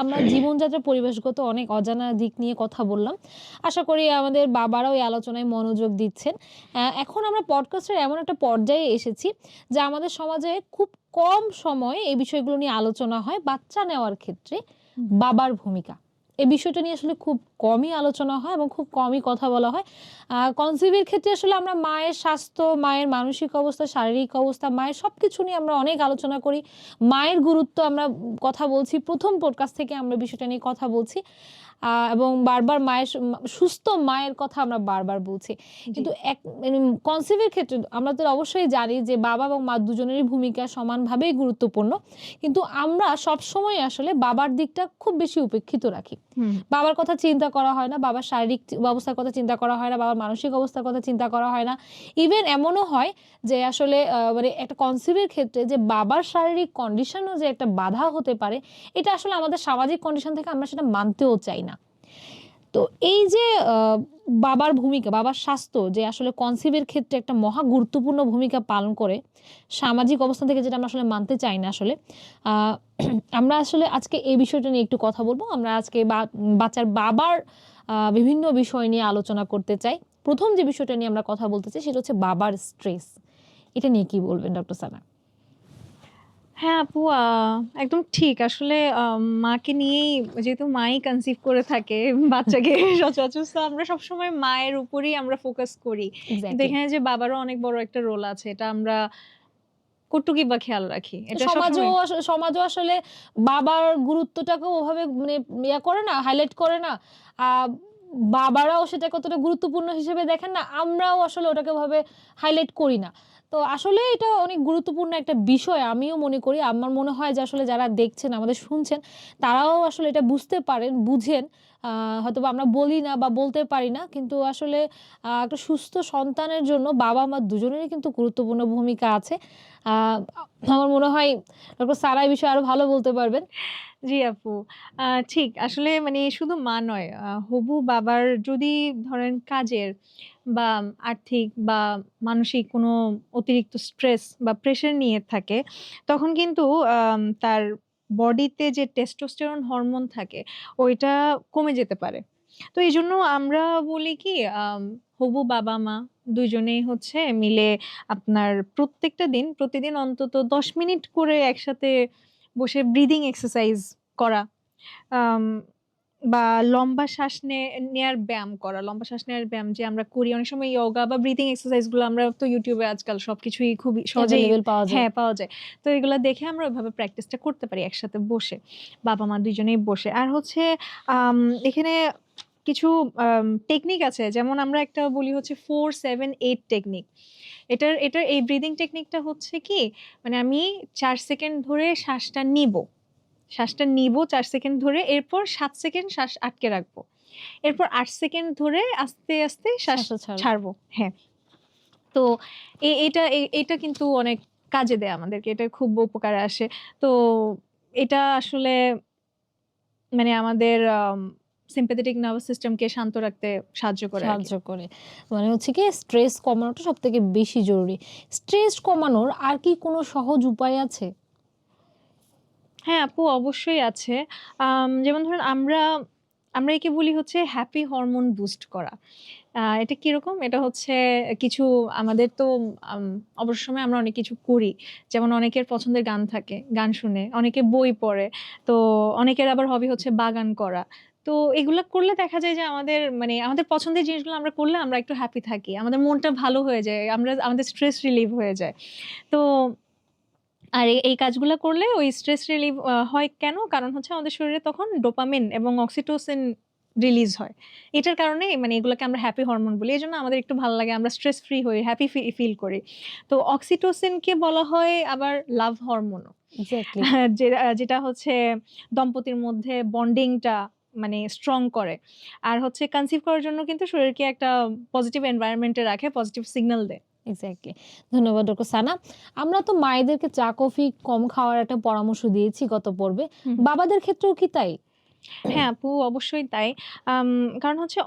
আমরা জীবনযাত্রার পরিবেশগত অনেক অজানা দিক নিয়ে কথা বললাম। আশা করি আমাদের বাবারাও এই আলোচনায় মনোযোগ দিচ্ছেন। এখন আমরা পডকাস্টের এমন একটা পর্যায়ে এসেছি যে আমাদের সমাজে খুব কম সময়ে এই বিষয়গুলো নিয়ে আলোচনা হয়। বাচ্চা নেওয়ার ক্ষেত্রে বাবার ভূমিকা, এই বিষয়টা নিয়ে আসলে খুব কমই আলোচনা হয় এবং খুব কমই কথা বলা হয়। কনসিভের ক্ষেত্রে আসলে আমরা মায়ের স্বাস্থ্য, মায়ের মানসিক অবস্থা, শারীরিক অবস্থা, মায়ের সবকিছু নিয়ে আমরা অনেক আলোচনা করি। মায়ের গুরুত্ব আমরা কথা বলছি, প্রথম পডকাস্ট থেকে আমরা বিষয়টা নিয়ে কথা বলছি এবং বারবার সুস্থ মায়ের কথা আমরা বারবার বলছি। কিন্তু কনসিভের ক্ষেত্রে আমরা তো অবশ্যই জানি যে বাবা এবং মা দুজনেরই ভূমিকা সমানভাবেই গুরুত্বপূর্ণ, কিন্তু আমরা সবসময় আসলে বাবার দিকটা খুব বেশি উপেক্ষিত রাখি। বাবার কথা চিন্তা করা হয় না, বাবার শারীরিক অবস্থার কথা চিন্তা করা হয় না, বাবার মানসিক অবস্থার কথা চিন্তা করা হয় না। ইভেন এমনও হয় যে আসলে মানে একটা কনসিভের ক্ষেত্রে যে বাবার শারীরিক কন্ডিশনও যে একটা বাধা হতে পারে, এটা আসলে আমাদের সামাজিক কন্ডিশন থেকে আমরা সেটা মানতেও চাই না। তো এই যে বাবার ভূমিকা, বাবার স্বাস্থ্য যে আসলে কনসিভের ক্ষেত্রে একটা মহা গুরুত্বপূর্ণ ভূমিকা পালন করে, সামাজিক অবস্থান থেকে যেটা আমরা আসলে মানতে চাই না আসলে। আমরা আসলে আজকে এই বিষয়টা নিয়ে একটু কথা বলবো। আমরা আজকে বাচ্চার বাবার বিভিন্ন বিষয় নিয়ে আলোচনা করতে চাই। প্রথম যে বিষয়টা নিয়ে আমরা কথা বলতে চাই সেটা হচ্ছে বাবার স্ট্রেস। এটা নিয়ে কি বলবেন ডক্টর সানা? হ্যাঁ আপু, একদম ঠিক। আসলে মাকে নিয়েই, যেহেতু মাই কনসিভ করে থাকে বাচ্চাকে সচরাচর, তো আমরা সবসময় মায়ের উপরেই আমরা ফোকাস করি। কিন্তু এখানে যে বাবারও অনেক বড় একটা রোল আছে, এটা আমরা কটুকি বা খেয়াল রাখি। এটা সবসময় সমাজও আসলে বাবার গুরুত্বটাকে ওভাবে মানে করে না, হাইলাইট করে না। বাবারাও সেটাকে অতটা গুরুত্বপূর্ণ হিসেবে দেখেন না, আমরাও আসলে ওটাকে ওভাবে হাইলাইট করি না। তো আসলে এটা অনেক গুরুত্বপূর্ণ একটা বিষয় আমিও মনে করি। আমার মনে হয় যে আসলে যারা দেখছেন, আমাদের শুনছেন, তারাও আসলে এটা বুঝতে পারেন, বুঝেন। হয়তোবা আমরা বলি না বা বলতে পারি না, কিন্তু আসলে একটা সুস্থ সন্তানের জন্য বাবা-মা দুজনেরই কিন্তু গুরুত্বপূর্ণ ভূমিকা আছে। আ আমার মনে হয় ডক্টর সারা এই বিষয়ে আরো ভালো বলতে পারবেন। জি আপু। ঠিক। আসলে মানে শুধু মা নয়, হবু বাবার যদি ধরেন কাজের বা আর্থিক বা মানসিক কোনো অতিরিক্ত স্ট্রেস বা প্রেশার নিয়ে থাকে, তখন কিন্তু তার বডিতে যে টেস্টোস্টেরন হরমোন থাকে, ওইটা কমে যেতে পারে। তো এইজন্য আমরা বলি কি, হবু বাবা মা দুইজনেই হচ্ছে মিলে আপনার প্রতিদিন অন্তত 10 মিনিট করে একসাথে বসে ব্রিদিং এক্সারসাইজ করা, আম, বা লম্বা শ্বাস নেওয়ার ব্যায়াম যে আমরা করি অনেক সময়, যোগা বা ব্রিদিং এক্সারসাইজ গুলো আমরা তো ইউটিউবে আজকাল সবকিছুই খুবই সহজেই অ্যাভেলেবেল পাওয়া যায়। হ্যাঁ পাওয়া যায়। তো এগুলো দেখে আমরা ওইভাবে প্র্যাকটিসটা করতে পারি একসাথে বসে, বাবা মা দুইজনেই বসে। আর হচ্ছে এখানে কিছু টেকনিক আছে, যেমন আমরা একটা বলি হচ্ছে 4-7-8 টেকনিক। এটার এই ব্রিদিং টেকনিকটা হচ্ছে কি, মানে আমি 4 সেকেন্ড ধরে শ্বাসটা নিব 4 সেকেন্ড ধরে, এরপর 7 সেকেন্ড শ্বাস আটকে রাখবো, এরপর 8 সেকেন্ড ধরে আস্তে আস্তে শ্বাস শ্বাসও ছাড়বো। ছাড়বো। হ্যাঁ, তো এটা কিন্তু অনেক কাজে দেয় আমাদেরকে, এটা খুব উপকারে আসে। তো এটা আসলে মানে আমাদের সিম্প্যাথেটিক নার্ভাস সিস্টেমকে শান্ত রাখতে সাহায্য করে আর কি। সাহায্য করে। মানে হচ্ছে কি স্ট্রেস কমানোটা সবথেকে বেশি জরুরি। স্ট্রেস কমানোর আর কি কোনো সহজ উপায় আছে? হ্যাঁ আপু, অবশ্যই আছে। যেমন ধরুন আমরা একে বলি হচ্ছে হ্যাপি হরমোন বুস্ট করা। এটা কিরকম? এটা হচ্ছে কিছু আমাদের তো অবসর সময়ে আমরা অনেক কিছু করি। যেমন অনেকের পছন্দের গান থাকে, গান শুনে, অনেকে বই পড়ে। তো অনেকের আবার হবি হচ্ছে বাগান করা। তো এগুলা করলে দেখা যায় যে আমাদের পছন্দের জিনিসগুলো আমরা করলে আমরা একটু হ্যাপি থাকি। আমাদের মনটা ভালো হয়ে যায়। আমাদের স্ট্রেস রিলিভ হয়ে যায়। তো আর এই কাজগুলা করলে ওই স্ট্রেস রিলিভ হয় কেন? কারণ হচ্ছে আমাদের শরীরে তখন ডোপামিন এবং অক্সিটোসিন রিলিজ হয়। এটার কারণে মানে এগুলোকে আমরা হ্যাপি হরমোন বলি। এজন্য আমাদের একটু ভালো লাগে, আমরা স্ট্রেস ফ্রি হই, হ্যাপি ফিল করি। তো অক্সিটোসিনকে বলা হয় আবার লাভ হরমোনও। এক্সাক্টলি। যেটা হচ্ছে দম্পতির মধ্যে বন্ডিংটা মানে স্ট্রং করে। আর হচ্ছে কনসিভ করার জন্য কিন্তু শরীরকে একটা পজিটিভ এনভায়রনমেন্টে রাখে, পজিটিভ সিগন্যাল দেয়। এক্সাক্টলি। ধন্যবাদ ডক্টর সানা। আমরা তো মায়েদেরকে চা কফি কম খাওয়ার একটা পরামর্শ দিয়েছি গত পর্বে। হুম। বাবাদের ক্ষেত্রেও কি তাই? হ্যাঁ আপু, অবশ্যই তাই। আম কারণ হচ্ছে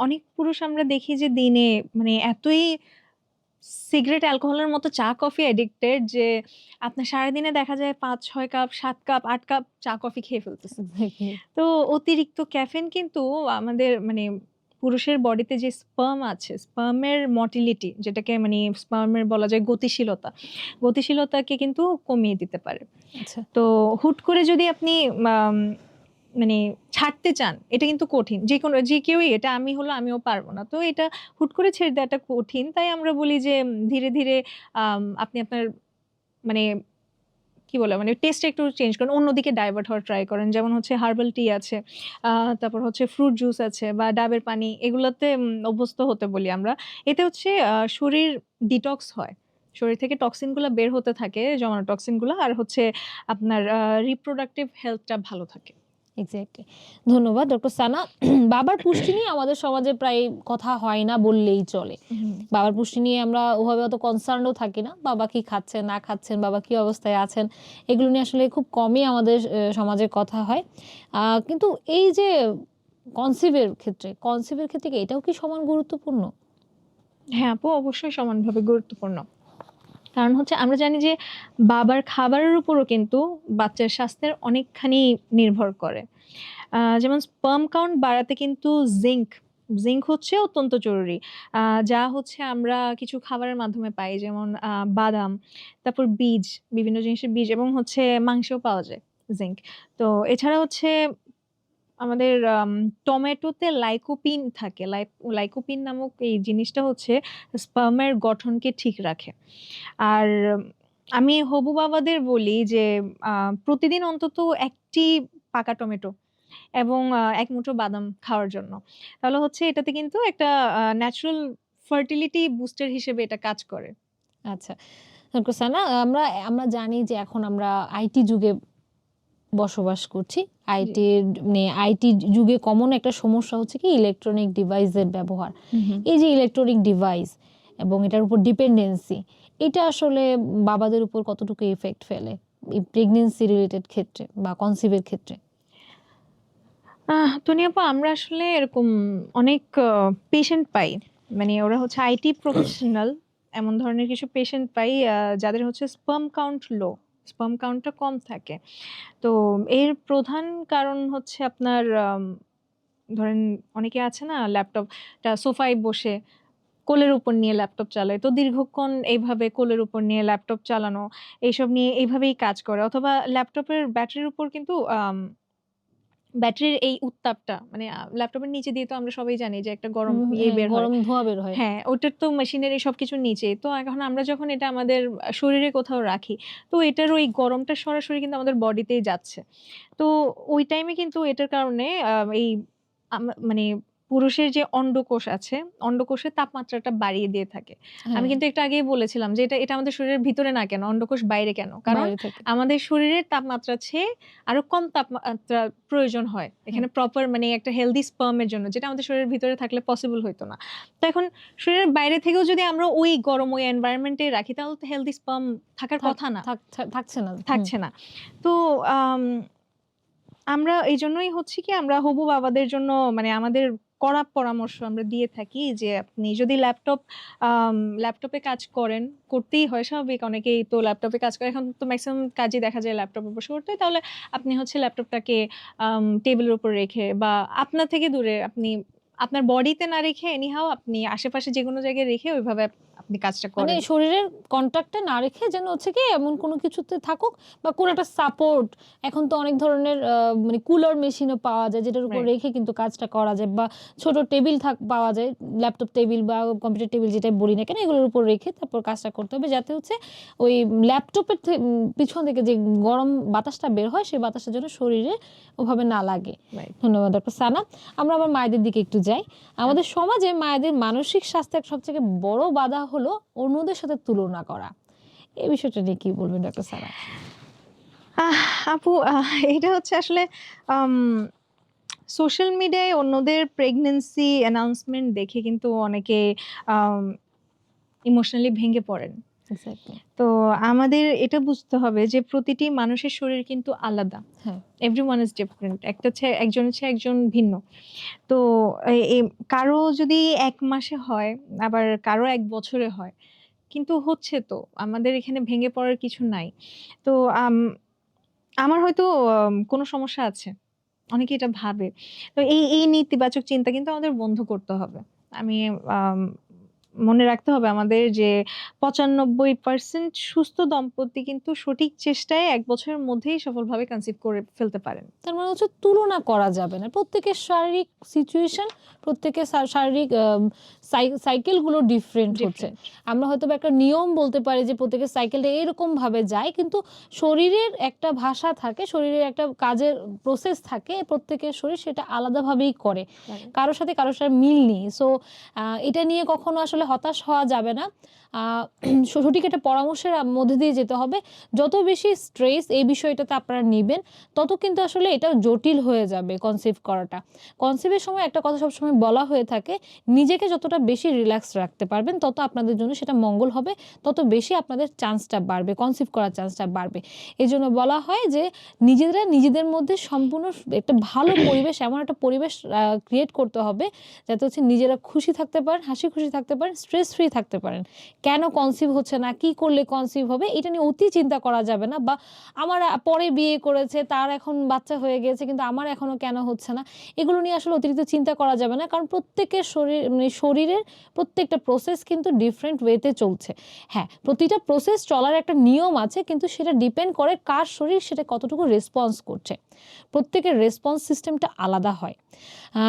অনেক পুরুষ আমরা দেখি যে দিনে মানে এতই সিগারেট, অ্যালকোহলের মতো চা কফি অ্যাডিক্টেড যে আপনার সারাদিনে দেখা যায় ৫-৬ কাপ, ৭ কাপ, ৮ কাপ চা কফি খেয়ে ফেলতেছে। এক্সাক্টলি। তো অতিরিক্ত ক্যাফেন কিন্তু আমাদের মানে পুরুষের বডিতে যে স্পার্ম আছে, স্পার্মের মটিলিটি যেটাকে মানে স্পার্মের বলা যায় গতিশীলতাকে কিন্তু কমিয়ে দিতে পারে। আচ্ছা। তো হুট করে যদি আপনি আম মানে ছাড়তে চান, এটা কিন্তু কঠিন। যে কেউই, এটা আমিও পারবো না। তো এটা হুট করে ছেড়ে দেওয়াটা কঠিন। তাই আমরা বলি যে ধীরে, ধীরে আপনি আপনার মানে কি বলে মানে টেস্টটা একটু চেঞ্জ করেন। অন্যদিকে ডাইভার্ট হওয়ার ট্রাই করেন। যেমন হচ্ছে হার্বাল টি আছে, তারপর হচ্ছে ফ্রুট জুস আছে বা ডাবের পানি, এগুলোতে অভ্যস্ত হতে বলি আমরা। এতে হচ্ছে শরীর ডিটক্স হয়। শরীর থেকে টক্সিন গুলা বের হতে থাকে, জমানো টক্সিন গুলা। আর হচ্ছে আপনার রিপ্রোডাক্টিভ হেলথটা ভালো থাকে। এক্সাক্টলি। ধন্যবাদ ডক্টর সানা। বাবার পুষ্টি নিয়ে আমাদের সমাজে প্রায় কথা হয় না বললেই চলে। হুম। বাবার পুষ্টি নিয়ে আমরা ওভাবে অত কনসার্নও থাকি না। বাবা কি খাচ্ছেন না খাচ্ছেন, বাবা কি অবস্থায় আছেন, এগুলো নিয়ে আসলে খুব কমই আমাদের সমাজে কথা হয়। কিন্তু এই যে কনসিভের ক্ষেত্রে কি এটাও কি সমান গুরুত্বপূর্ণ? হ্যাঁ আপু, অবশ্যই সমানভাবে গুরুত্বপূর্ণ। কারণ হচ্ছে আমরা জানি যে বাবার খাবারের উপরও কিন্তু বাচ্চার স্বাস্থ্যের অনেকখানি নির্ভর করে। যেমন স্পার্ম কাউন্ট বাড়াতে কিন্তু জিঙ্ক হচ্ছে অত্যন্ত জরুরি। যা হচ্ছে আমরা কিছু খাবারের মাধ্যমে পাই, যেমন বাদাম, তারপর বীজ, বিভিন্ন জিনিসের বীজ, এবং হচ্ছে মাংসেও পাওয়া যায় জিঙ্ক। তো এছাড়া হচ্ছে আমাদের টমেটোতে লাইকোপিন থাকে। লাইকোপিন নামক এই জিনিসটা হচ্ছে স্পার্মের গঠনকে ঠিক রাখে। আর আমি হবু বাবাদের বলি যে প্রতিদিন অন্তত ১ টি পাকা টমেটো এবং ১ মুঠো বাদাম খাওয়ার জন্য। তাহলে হচ্ছে এটাতে কিন্তু একটা ন্যাচারাল ফার্টিলিটি বুস্টার হিসেবে এটা কাজ করে। আচ্ছা। ডক্টর সানা, আমরা আমরা জানি যে এখন আমরা আইটি যুগে বসবাস করছি। জি। আইটি যুগে কমন একটা সমস্যা হচ্ছে কি ইলেকট্রনিক ডিভাইসের ব্যবহার। হুম, হুম। এই যে ইলেকট্রনিক ডিভাইস এবং এটার উপর ডিপেন্ডেন্সি, এটা আসলে বাবাদের উপর কতটুকু ইফেক্ট ফেলে এই প্রেগন্যান্সি রিলেটেড ক্ষেত্রে বা কনসিভের ক্ষেত্রে? তনি আপু, আমরা আসলে এরকম অনেক পেশেন্ট পাই। মানে ওরা হচ্ছে আইটি প্রফেশনাল, এমন ধরনের কিছু পেশেন্ট পাই যাদের হচ্ছে স্পার্ম কাউন্টটা কম থাকে। তো এর প্রধান কারণ হচ্ছে আপনার ধরেন অনেকে আছে না ল্যাপটপটা সোফায় বসে কোলের উপর নিয়ে ল্যাপটপ চালায়, তো দীর্ঘক্ষণ এইভাবে কোলের উপর নিয়ে ল্যাপটপ চালানো, এইসব নিয়ে এইভাবেই কাজ করে। অথবা ল্যাপটপের ব্যাটারির উপর কিন্তু ব্যাটারির এই উত্তাপটা মানে ল্যাপটপের নিচে দিয়ে তো আমরা সবাই জানি যে একটা গরম ইয়ে হ্যাঁ, বের হয়। গরম ধোঁয়া বের হয়। হ্যাঁ, ওটার তো মেশিনারি সবকিছুর নিচে। তো এখন আমরা যখন এটা আমাদের শরীরে কোথাও রাখি, তো এটার ওই গরমটা সরাসরি কিন্তু আমাদের বডিতেই যাচ্ছে। তো ওই টাইমে কিন্তু এটার কারণে এই মানে পুরুষের যে অন্ডকোষ আছে, অন্ডকোষের তাপমাত্রাটা বাড়িয়ে দিয়ে থাকে। আমি হ্যাঁ, কিন্তু একটু আগেই বলেছিলাম যে এটা আমাদের শরীরের ভিতরে না কেন, অন্ডকোষ বাইরে কেন? কারণ বাইরে থেকে। আমাদের শরীরের তাপমাত্রার চেয়ে আরো কম তাপমাত্রা প্রয়োজন হয়। হুম, এখানে প্রপার মানে একটা হেলথি স্পার্ম এর জন্য, যেটা আমাদের শরীরের ভিতরে থাকলে পসিবল হইতো না। তো এখন শরীরের বাইরে থেকেও যদি আমরা ওই গরম ওই এনভায়রনমেন্ট এ রাখি, তাহলে তো হেলথি স্পার্ম থাকার থাক কথা না, থাক থাকছে না। হুম। থাকছে না। তো আম আমরা এইজন্যই হচ্ছে কি আমরা হবু বাবাদের জন্য মানে আমাদের কড়া পরামর্শ আমরা দিয়ে থাকি যে আপনি যদি ল্যাপটপে কাজ করেন, করতেই হয় স্বাভাবিক, অনেকেই তো ল্যাপটপে কাজ করে। এখন তো মেক্সিমাম কাজই দেখা যায় ল্যাপটপে বসে করতে হয়। তাহলে আপনি হচ্ছে ল্যাপটপটাকে টেবিলের উপর রেখে বা আপনার থেকে দূরে আপনি আপনার বডিতে না রেখে এনিহাউ আপনি আশেপাশে যেকোনো জায়গায় রেখে ওইভাবে আপনি কাজটা মানে করেন। শরীরের কনট্যাক্টটা না রেখে যেন হচ্ছে কি এমন কোনো কিছুতে থাকুক বা কোনো একটা সাপোর্ট। এখন তো অনেক ধরনের মানে কুলার মেশিনও পাওয়া যায় যেটার উপর রাইট, রেখে কিন্তু কাজটা করা যায়, বা ছোট টেবিল পাওয়া যায়, ল্যাপটপ টেবিল বা কম্পিউটার টেবিল যেটাই বলি না কেন, এগুলোর উপর রেখে তারপর কাজটা করতে হবে যাতে হচ্ছে ওই ল্যাপটপের পিছন থেকে যে গরম বাতাসটা বের হয় সেই বাতাসটা যেন শরীরে ওভাবে না লাগে। রাইট। ধন্যবাদ ডক্টর সানা। আমরা আবার মায়েদের দিকে একটু যাই। আমাদের সমাজে মায়েদের মানসিক স্বাস্থ্যের সবথেকে বড় বাধা হলো অন্যদের সাথে তুলনা করা। এই বিষয়টা নিয়ে কি বলবেন ডক্টর সারা? আহ আপু এটা হচ্ছে আসলে আম সোশ্যাল মিডিয়ায় অন্যদের প্রেগন্যান্সি অ্যানাউন্সমেন্ট দেখে কিন্তু অনেকে আম ইমোশনালি ভেঙে পড়েন। এক্সাক্টলি। তো আমাদের এটা বুঝতে হবে যে প্রতিটি মানুষের শরীর কিন্তু আলাদা। হ্যাঁ, এভরিওয়ান ইজ ডিফারেন্ট। একজনের চেয়ে একজন ভিন্ন। তো এ এ কারো যদি ১ মাসে হয়, আবার কারো ১ বছরে হয়। কিন্তু হচ্ছে তো আমাদের এখানে ভেঙে পড়ার কিছু নাই। তো আম আমার হয়তো কোনো সমস্যা আছে। অনেকে এটা ভাবে। তো এই নেতিবাচক চিন্তা কিন্তু আমাদের বন্ধ করতে হবে। আমি আম মনে রাখতে হবে আমাদের যে ৯৫% সুস্থ দম্পতি কিন্তু সঠিক চেষ্টায় ১ বছরের মধ্যেই সফলভাবে কনসিভ করে ফেলতে পারেন। তার মানে হচ্ছে তুলনা করা যাবে না। প্রত্যেকের শারীরিক সিচুয়েশন, প্রত্যেকের শারীরিক সাইকেলগুলো ডিফারেন্ট হচ্ছে। ডিফারেন্ট। আমরা হয়তোবা একটা নিয়ম বলতে পারি যে প্রত্যেকের সাইকেলটা এরকমভাবে যায়, কিন্তু শরীরের একটা ভাষা থাকে, শরীরের একটা কাজের প্রসেস থাকে। প্রত্যেকের শরীর সেটা আলাদাভাবেই করে। রাইট, কারো সাথে মিল নেই। সো এটা নিয়ে কখনো আসলে হতাশ হওয়া যাবে না। আ সঠিক একটা পরামর্শের মধ্যে দিয়ে যেতে হবে। যত বেশি স্ট্রেস এই বিষয়টাতে আপনারা নিবেন, তত কিন্তু আসলে এটা জটিল হয়ে যাবে কনসিভ করাটা। কনসিভের সময় একটা কথা সবসময় বলা হয়ে থাকে, নিজেকে যতটা বেশি রিল্যাক্স রাখতে পারবেন তত আপনাদের জন্য সেটা মঙ্গল হবে, তত বেশি আপনাদের চান্সটা বাড়বে, কনসিভ করার চান্সটা বাড়বে। এজন্য বলা হয় যে নিজেরা নিজেদের মধ্যে সম্পূর্ণ একটা ভালো পরিবেশ, এমন একটা পরিবেশ ক্রিয়েট করতে হবে যাতে হচ্ছে নিজেরা খুশি থাকতে পারেন, হাসি খুশি থাকতে পারেন, স্ট্রেস ফ্রি থাকতে পারেন। কেন কনসিভ হচ্ছে না, কি করলে কনসিভ হবে, এটা নিয়ে অতি চিন্তা করা যাবে না। বা আমার পরে বিয়ে করেছে, তার এখন বাচ্চা হয়ে গিয়েছে কিন্তু আমার এখনো কেন হচ্ছে না, এগুলো নিয়ে আসলে অতিরিক্ত চিন্তা করা যাবে না। কারণ প্রত্যেকের মানে শরীরের প্রত্যেকটা প্রসেস কিন্তু ডিফারেন্ট ওয়েতে চলছে। হ্যাঁ, প্রতিটা প্রসেস চলার একটা নিয়ম আছে, কিন্তু সেটা ডিপেন্ড করে কার শরীর সেটা কতটুকু রেসপন্স করছে। প্রত্যেকের রেসপন্স সিস্টেমটা আলাদা হয়।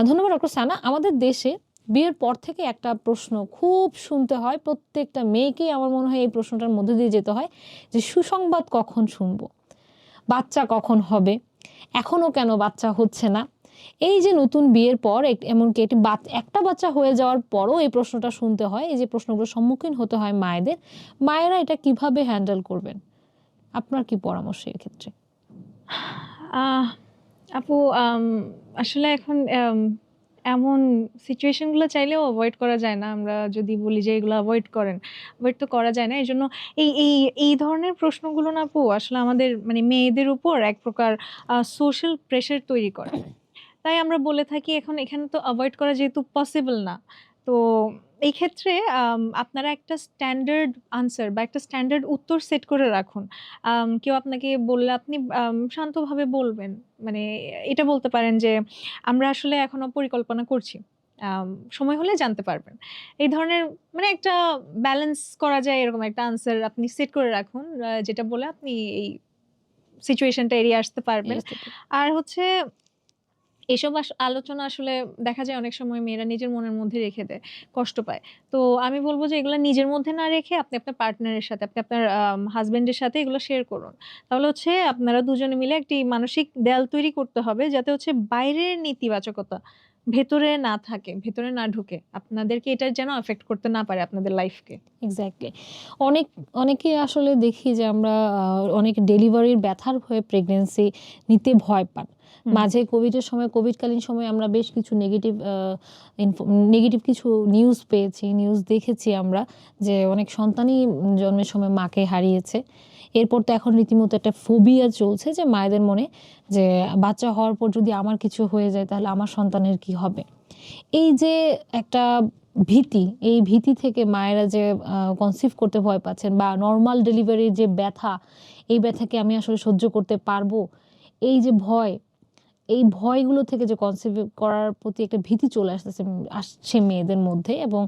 ধন্যবাদ ডক্টর সানা। আমাদের দেশে বিয়ের পর থেকে একটা প্রশ্ন খুব শুনতে হয়, প্রত্যেকটা মেয়েকেই আমার মনে হয় এই প্রশ্নটার মধ্যে দিয়ে যেতে হয় যে সুসংবাদ কখন শুনবো, বাচ্চা কখন হবে, এখনো কেন বাচ্চা হচ্ছে না। এই যে নতুন বিয়ের পর এমনকি একটা বাচ্চা হয়ে যাওয়ার পরও এই প্রশ্নটা শুনতে হয়, এই যে প্রশ্নগুলোর সম্মুখীন হতে হয় মায়েদের, মায়েরা এটা কিভাবে হ্যান্ডেল করবেন? আপনার কি পরামর্শ এক্ষেত্রে? আহ আপু আসলে এখন এমন সিচুয়েশন গুলো চাইলেও অ্যাভয়েড করা যায় না। আমরা যদি বলি যে এগুলো অ্যাভয়েড করেন, অ্যাভয়েড তো করা যায় না। এজন্য এই ধরনের প্রশ্নগুলো না আপু আসলে আমাদের মানে মেয়েদের উপর এক প্রকার সোশ্যাল প্রেশার তৈরি করে। তাই আমরা বলে থাকি এখন এখানে তো অ্যাভয়েড করা যেহেতু পসিবল না। তো এই ক্ষেত্রে আপনারা একটা স্ট্যান্ডার্ড আনসার বা একটা স্ট্যান্ডার্ড উত্তর সেট করে রাখুন। কেউ আপনাকে বললে আপনি শান্তভাবে বলবেন। মানে এটা বলতে পারেন যে, "আমরা আসলে এখনো পরিকল্পনা করছি। আম সময় হলে জানতে পারবেন।" এই ধরনের মানে একটা ব্যালেন্স করা যায় এরকম একটা আনসার আপনি সেট করে রাখুন। যেটা বলে আপনি এই সিচুয়েশনটা এড়িয়ে আসতে পারবেন। বুঝতে পেরেছি। আর হচ্ছে এসব আলোচনা আসলে দেখা যায় অনেক সময় মেয়েরা নিজের মনের মধ্যে রেখে দেয়, কষ্ট পায়। তো আমি বলব যে এগুলা নিজের মধ্যে না রেখে আপনি আপনার পার্টনারের সাথে, আপনি আপনার হাসব্যান্ডের সাথে এগুলো শেয়ার করুন। তাহলে হচ্ছে আপনারা দুজনে মিলে একটি মানসিক দেয়াল তৈরি করতে হবে যাতে হচ্ছে বাইরের নেতিবাচকতা ভেতরে না থাকে, ভেতরে না ঢুকে। আপনাদেরকে এটা যেন এফেক্ট করতে না পারে আপনাদের লাইফকে। এক্সাক্টলি। অনেক অনেকেই আসলে দেখি যে আমরা অনেক ডেলিভারির ব্যথার ভয়ে প্রেগন্যান্সি নিতে ভয় পান। হুম। মাঝে কোভিডের সময়, কোভিডকালীন সময়ে আমরা বেশ কিছু নেগেটিভ নেগেটিভ কিছু নিউজ পেয়েছি, নিউজ দেখেছি আমরা যে অনেক সন্তানই জন্মের সময় মাকে হারিয়েছে। এরপর তো এখন রীতিমতো একটা ফোবিয়া চলছে যে মায়েদের মনে যে বাচ্চা হওয়ার পর যদি আমার কিছু হয়ে যায় তাহলে আমার সন্তানের কি হবে? এই যে একটা ভীতি, এই ভীতি থেকে মায়েরা যে কনসিভ করতে ভয় পাচ্ছেন বা নরমাল ডেলিভারির যে ব্যথা, এই ব্যথাকে আমি আসলে সহ্য করতে পারবো? এই যে ভয়, এই ভয়গুলো থেকে যে কনসিভ করার প্রতি একটা ভীতি চলে আসছে মেয়েদের মধ্যে এবং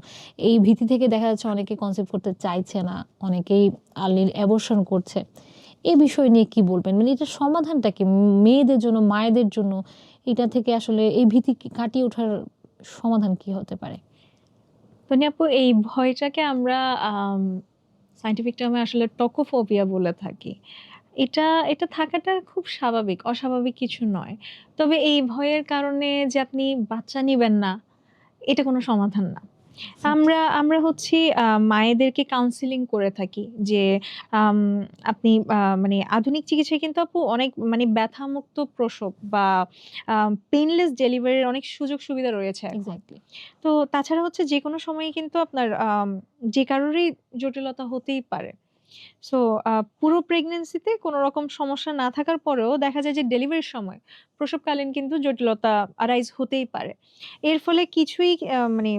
এই ভীতি থেকে দেখা যাচ্ছে অনেকে কনসিভ করতে চাইছে না, অনেকেই আর্লি অ্যাবর্শন করছে। এই বিষয় নিয়ে কি বলবেন? মানে এটার সমাধানটা কি? মেয়েদের জন্য, মায়েদের জন্য এটা থেকে আসলে এই ভীতি কাটিয়ে ওঠার সমাধান কি হতে পারে? তনি আপু এই ভয়টাকে আমরা সায়েন্টিফিক টার্মে আসলে টকোফোবিয়া বলে থাকি। এটা এটা থাকাটা খুব স্বাভাবিক, অস্বাভাবিক কিছু নয়। তবে এই ভয়ের কারণে যে আপনি বাচ্চা নিবেন না, এটা কোনো সমাধান না। আমরা আমরা হচ্ছি মায়েদেরকে কাউন্সেলিং করে থাকি যে আম আপনি মানে আধুনিক চিকিৎসায় কিন্তু আপু অনেক মানে ব্যথামুক্ত প্রসব বা পেইনলেস ডেলিভারির অনেক সুযোগ সুবিধা রয়েছে এখন। এক্সাক্টলি। তো তাছাড়া হচ্ছে যেকোনো সময়ে কিন্তু আপনার যে কারোরই জটিলতা হতেই পারে। সো পুরো প্রেগন্যান্সিতে কোনো রকম সমস্যা না থাকার পরেও দেখা যায় যে ডেলিভারির সময় প্রসবকালীন কিন্তু জটিলতা আরাইজ হতেই পারে। এর ফলে কিছুই মানে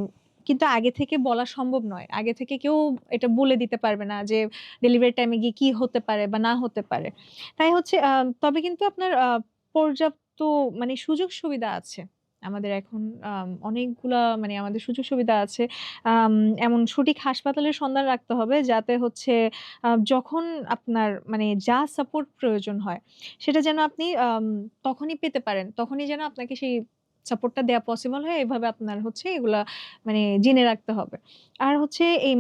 কিন্তু আগে থেকে বলা সম্ভব নয়। আগে থেকে কেউ এটা বলে দিতে পারবে না যে ডেলিভারি টাইমে গিয়ে কি হতে পারে বা না হতে পারে। তাই হচ্ছে তবে কিন্তু আপনার পর্যাপ্ত মানে সুযোগ সুবিধা আছে। আমাদের এখন অনেকগুলা মানে আমাদের সুযোগ সুবিধা আছে। আম এমন সঠিক হাসপাতালের সন্ধান রাখতে হবে যাতে হচ্ছে যখন আপনার মানে যা সাপোর্ট প্রয়োজন হয়, সেটা যেন আপনি তখনই পেতে পারেন। তখনই যেন আপনাকে সেই সাপোর্টটা দেয়া পসিবল হয়। এভাবে আপনার হচ্ছে এগুলা মানে জেনে রাখতে হবে। আর হচ্ছে এই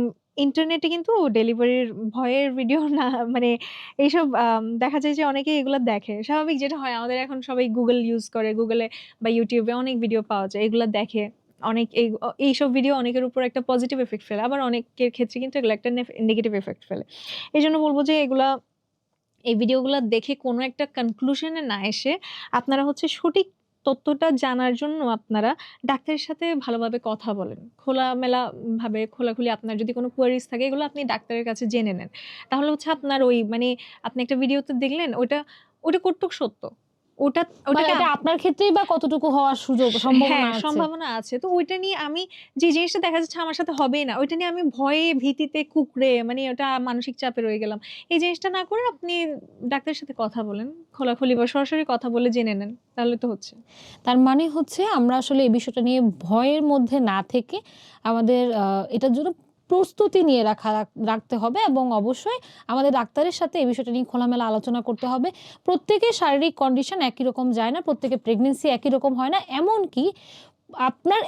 ইন্টারনেটে কিন্তু ডেলিভারির ভয়ের ভিডিও না মানে এইসব দেখা যায় যে অনেকে এগুলা দেখে। স্বাভাবিক যেটা হয় আমাদের এখন সবাই Google ইউজ করে। Google এ বা YouTube এ অনেক ভিডিও পাওয়া যায়। এগুলা দেখে। অনেক এইসব ভিডিও অনেকের উপর একটা পজিটিভ ইফেক্ট ফেলে। আবার অনেকের ক্ষেত্রে কিন্তু এগুলো একটা নেগেটিভ ইফেক্ট ফেলে। এজন্য বলব যে এগুলা এই ভিডিওগুলা দেখে কোনো একটা কনক্লুশন এ না এসে আপনারা হচ্ছে সঠিক তথ্যটা জানার জন্য আপনারা ডাক্তারের সাথে ভালোভাবে কথা বলেন। খোলামেলা ভাবে খোলাখুলি আপনার যদি কোনো কোয়েরিজ থাকে এগুলো আপনি ডাক্তারের কাছে জেনে নেন। তাহলে হচ্ছে আপনার ওই মানে আপনি একটা ভিডিওতে দেখলেন ওটা কতটুক সত্য। ওটা মানে ওটাকে এটা আপনার ক্ষেত্রেই বা কতটুকু হওয়ার সম্ভাবনা হ্যাঁ, আছে? সম্ভাবনা আছে। তো ওইটা নিয়ে আমি যে জিনিসটা দেখা যাচ্ছে আমার সাথে হবেই না, ওইটা নিয়ে আমি ভয়ে ভীতিতে কুঁকড়ে মানে ওটা মানসিক চাপে রয়ে গেলাম। এই জিনিসটা না করে আপনি ডাক্তারের সাথে কথা বলেন। খোলাখুলি বা সরাসরি কথা বলে জেনে নেন। তাহলে তো হচ্ছে। তার মানে হচ্ছে আমরা আসলে এই বিষয়টা নিয়ে ভয়ের মধ্যে না থেকে আমাদের এটার জন্য প্রস্তুতি নিয়ে রাখতে হবে এবং অবশ্যই আমাদের ডাক্তারের সাথে এই বিষয়টা নিয়ে খোলামেলা আলোচনা করতে হবে। প্রত্যেকের শারীরিক কন্ডিশন একই রকম যায় না, প্রত্যেকের প্রেগন্যান্সি একই রকম হয় না। এমনকি আপনার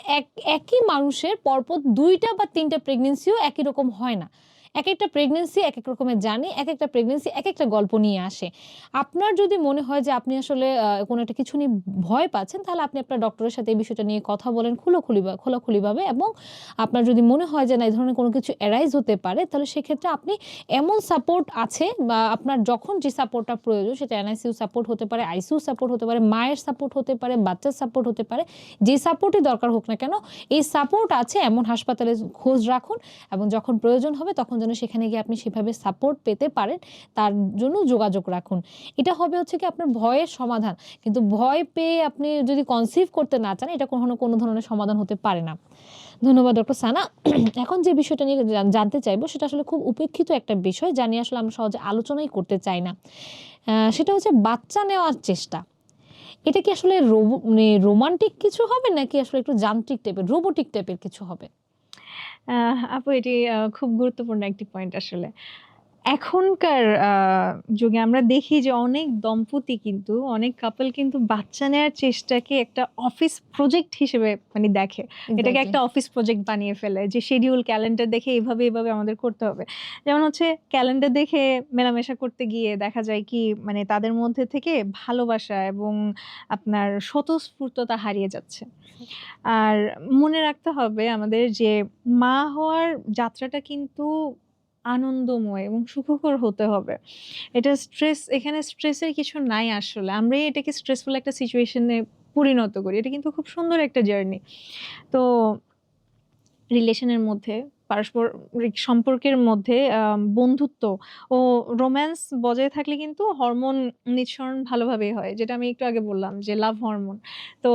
একই মানুষের পরপর ২ টা বা ৩ টা প্রেগন্যান্সিও একই রকম হয় না। একেকটা প্রেগন্যান্সি একেক রকমের জার্নি, একেকটা প্রেগন্যান্সি একেকটা গল্প নিয়ে আসে। আপনার যদি মনে হয় যে আপনি আসলে কোনো একটা কিছু নিয়ে ভয় পাচ্ছেন, তাহলে আপনি আপনার ডক্টরের সাথে এই বিষয়টা নিয়ে কথা বলেন খোলাখুলিভাবে এবং আপনার যদি মনে হয় যে না এই ধরনের কোনো কিছু অ্যারাইজ হতে পারে, তাহলে সেক্ষেত্রে আপনি এমন সাপোর্ট আছে বা আপনার যখন যে সাপোর্টটা প্রয়োজন সেটা NICU সাপোর্ট হতে পারে, ICU সাপোর্ট হতে পারে, মায়ের সাপোর্ট হতে পারে, বাচ্চার সাপোর্ট হতে পারে। যে সাপোর্টই দরকার হোক না কেন, এই সাপোর্ট আছে এমন হাসপাতালে খোঁজ রাখুন এবং যখন প্রয়োজন হবে তখন যেন যেন সেখানে গিয়ে আপনি সেভাবে সাপোর্ট পেতে পারেন, তার জন্য যোগাযোগ রাখুন। এটা হবে হচ্ছে কি আপনার ভয়ের সমাধান। কিন্তু ভয় পেয়ে আপনি যদি কনসিভ করতে না চান, এটা কখনো কোনো ধরনের সমাধান হতে পারে না। ধন্যবাদ ডক্টর সানা। এখন যে বিষয়টা নিয়ে জানতে চাইবো সেটা আসলে খুব উপেক্ষিত একটা বিষয়, যা নিয়ে আসলে আমরা সহজে আলোচনাই করতে চাই না। সেটা হচ্ছে বাচ্চা নেওয়ার চেষ্টা। এটা কি আসলে মানে রোমান্টিক কিছু হবে, নাকি আসলে একটু যান্ত্রিক টাইপের, রোবটিক টাইপের কিছু হবে? আপু এটি খুব গুরুত্বপূর্ণ একটি পয়েন্ট আসলে। এখনকার যুগে আমরা দেখি যে অনেক দম্পতি কিন্তু, অনেক কাপল কিন্তু বাচ্চা নেয়ার চেষ্টাকে একটা অফিস প্রজেক্ট হিসেবে মানে দেখে। এটাকে এক্সাক্টলি। একটা অফিস প্রজেক্ট বানিয়ে ফেলে যে শিডিউল, ক্যালেন্ডার দেখে এভাবে আমাদের করতে হবে। যেমন হচ্ছে ক্যালেন্ডার দেখে মেলামেশা করতে গিয়ে দেখা যায় কি মানে তাদের মধ্যে থেকে ভালোবাসা এবং আপনার স্বতঃস্ফূর্ততা হারিয়ে যাচ্ছে। আর মনে রাখতে হবে আমাদের যে মা হওয়ার যাত্রাটা কিন্তু আনন্দময় এবং সুখকর হতে হবে। এখানে স্ট্রেসের কিছু নাই আসলে। আমরাই এটাকে স্ট্রেসফুল একটা সিচুয়েশন এ পরিণত করি। এটা কিন্তু খুব সুন্দর একটা জার্নি। তো রিলেশনের মধ্যে, পারস্পরিক সম্পর্কের মধ্যে বন্ধুত্ব ও রোম্যান্স বজায় থাকলে কিন্তু হরমোন নিঃসরণ ভালোভাবেই হয়। যেটা আমি একটু আগে বললাম যে লাভ হরমোন। তো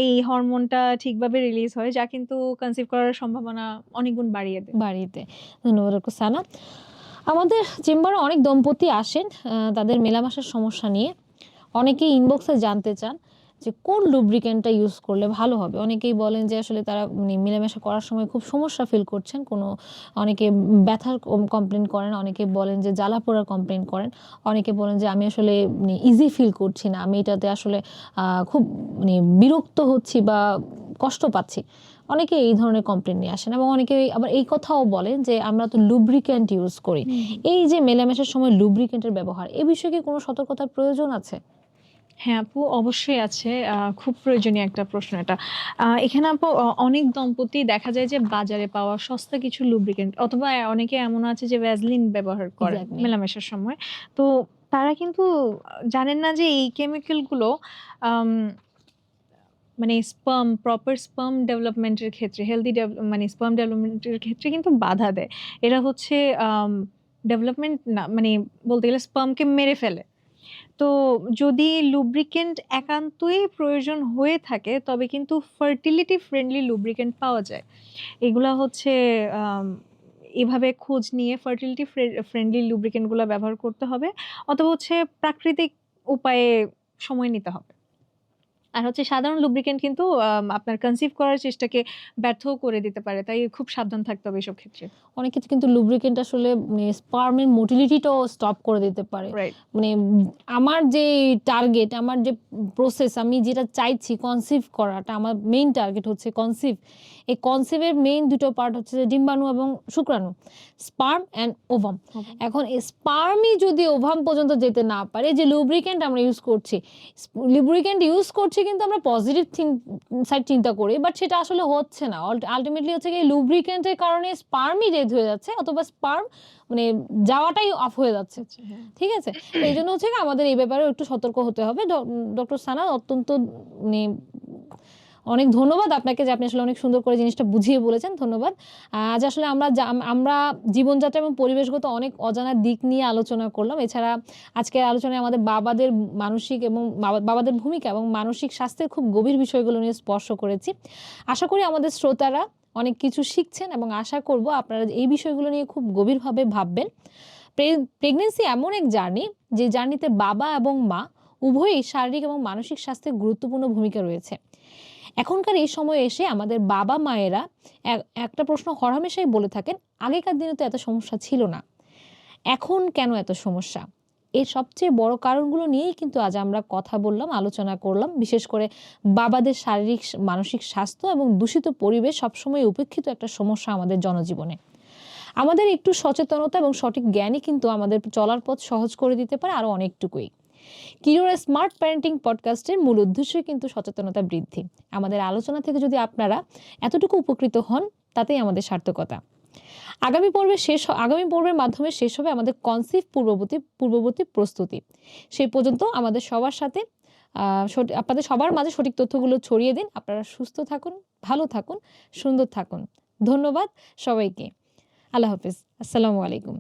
এই হরমোনটা ঠিকভাবে রিলিজ হয় যা কিন্তু কনসিভ করার সম্ভাবনা অনেক গুণ বাড়িয়ে দেয়। বাড়িতে। ধন্যবাদ ডক্টর সানা। আমাদের চেম্বারে অনেক দম্পতি আসেন তাদের মেলামেশার সমস্যা নিয়ে। অনেকেই ইনবক্সে জানতে চান যে কোন লুব্রিক্যান্টটা ইউজ করলে ভালো হবে। অনেকেই বলেন যে আসলে তারা মানে মেলামেশা করার সময় খুব সমস্যা ফিল করছেন। অনেকে ব্যথার কমপ্লেইন করেন, অনেকে বলেন যে জ্বালা-পোড়ার কমপ্লেইন করেন। অনেকে বলেন যে আমি আসলে মানে ইজি ফিল করছি না। আমি এটাতে আসলে খুব মানে বিরক্ত হচ্ছি বা কষ্ট পাচ্ছি। অনেকে এই ধরনের কমপ্লেইন নিয়ে আসেন এবং অনেকে আবার এই কথাও বলেন যে আমরা তো লুব্রিক্যান্ট ইউজ করি। হুম। এই যে মেলামেশার সময় লুব্রিক্যান্টের ব্যবহার, এ বিষয়ে কি কোনো সতর্কতার প্রয়োজন আছে? হ্যাঁ আপু, অবশ্যই আছে। খুব প্রয়োজনীয় একটা প্রশ্ন এটা। এখানে আপু অনেক দম্পতি দেখা যায় যে বাজারে পাওয়া সস্তা কিছু লুব্রিকেন্ট অথবা অনেকে এমন আছে যে ভ্যাসলিন ব্যবহার করেন এক্সাক্টলি। মেলামেশার সময়। তো তারা কিন্তু জানেন না যে এই কেমিক্যাল গুলো আম মানে প্রপার স্পার্ম ডেভেলপমেন্টের ক্ষেত্রে মানে স্পার্ম ডেভেলপমেন্টের ক্ষেত্রে কিন্তু বাধা দেয়। এরা হচ্ছে ডেভেলপমেন্ট না মানে বলতে গেলে স্পার্মকে মেরে ফেলে। তো যদি লুব্রিকেন্ট একান্তই প্রয়োজন হয়ে থাকে তবে কিন্তু ফার্টিলিটি ফ্রেন্ডলি লুব্রিকেন্ট পাওয়া যায়। এগুলা হচ্ছে আম এভাবে খোঁজ নিয়ে ফার্টিলিটি ফ্রেন্ডলি লুব্রিকেন্ট গুলা ব্যবহার করতে হবে। অথবা হচ্ছে প্রাকৃতিক উপায়ে সময় নিতে হবে। আর হচ্ছে সাধারণ লুব্রিকেন্ট কিন্তু আপনার কনসিভ করার চেষ্টাকে ব্যর্থও করে দিতে পারে। তাই খুব সাবধান থাকতে হবে এসব ক্ষেত্রে। অনেক ক্ষেত্রে কিন্তু লুব্রিকেন্ট আসলে মানে স্পার্মের মোটিলিটিটাও স্টপ করে দিতে পারে। রাইট। মানে আমার যে টার্গেট, আমার যে প্রসেস, আমি যেটা চাইছি কনসিভ করাটা, আমার মেইন টার্গেট হচ্ছে কনসিভ। এই কনসিভের মেইন ২ টো পার্ট হচ্ছে যে ডিম্বাণু এবং শুক্রাণু, স্পার্ম অ্যান্ড ওভাম। এখন এই স্পার্মই যদি ওভাম পর্যন্ত যেতে না পারে, যে লুব্রিকেন্ট আমরা ইউজ করছি, লুব্রিকেন্ট ইউজ করছি কিন্তু আমরা পজিটিভ সাইড চিন্তা করি, বাট সেটা আসলে হচ্ছে না। আলটিমেটলি হচ্ছে কি লুব্রিকেন্টের কারণে স্পার্মই ডেথ হয়ে যাচ্ছে, অথবা স্পার্ম মানে যাওয়াটাই অফ হয়ে যাচ্ছে। আচ্ছা, হ্যাঁ। ঠিক আছে? তো এইজন্য হচ্ছে কি আমাদের এই ব্যাপারে একটু সতর্ক হতে হবে। ডক্টর সানা অত্যন্ত মানে অনেক ধন্যবাদ আপনাকে যে আপনি আসলে অনেক সুন্দর করে জিনিসটা বুঝিয়ে বলেছেন। ধন্যবাদ। আজ আসলে আমরা জীবনযাত্রা এবং পরিবেশগত অনেক অজানা দিক নিয়ে আলোচনা করলাম। এছাড়া আজকের আলোচনায় আমাদের বাবাদের মানসিক এবং বাবাদের ভূমিকা এবং মানসিক স্বাস্থ্যের খুব গভীর বিষয়গুলো নিয়ে স্পর্শ করেছি। আশা করি আমাদের শ্রোতারা অনেক কিছু শিখছেন এবং আশা করব আপনারা এই বিষয়গুলো নিয়ে খুব গভীরভাবে ভাববেন। প্রেগন্যান্সি এমন এক জার্নি, যে জার্নিতে বাবা এবং মা উভয়ই শারীরিক এবং মানসিক স্বাস্থ্যে গুরুত্বপূর্ণ ভূমিকা রয়েছে। এখনকার এই সময়ে এসে আমাদের বাবা-মায়েরা একটা প্রশ্ন হরহামেশাই বলে থাকেন, আগেকার দিনে তো এত সমস্যা ছিল না। এখন কেন এত সমস্যা? এর সবচেয়ে বড় কারণগুলো নিয়েই কিন্তু আজ আমরা কথা বললাম, আলোচনা করলাম। বিশেষ করে বাবাদের শারীরিক মানসিক স্বাস্থ্য এবং দূষিত পরিবেশ সবসময় উপেক্ষিত একটা সমস্যা আমাদের জনজীবনে। আমাদের একটু সচেতনতা এবং সঠিক জ্ঞানই কিন্তু আমাদের চলার পথ সহজ করে দিতে পারে আরো অনেকটুকুই। কিরোরা স্মার্ট প্যারেন্টিং পডকাস্টের মূল উদ্দেশ্যই কিন্তু সচেতনতা বৃদ্ধি। আমাদের আলোচনা থেকে যদি আপনারা এতটুকু উপকৃত হন, তাতেই আমাদের সার্থকতা। আগামী পর্বের মাধ্যমে শেষ হবে আমাদের কনসিভ পূর্ববর্তী প্রস্তুতি। সেই পর্যন্ত আমাদের সবার সাথে আপনাদের সবার মাঝে সঠিক তথ্যগুলো ছড়িয়ে দিন। আপনারা সুস্থ থাকুন, ভালো থাকুন, সুন্দর থাকুন। ধন্যবাদ সবাইকে। আল্লাহ হাফিজ, আসসালামু আলাইকুম।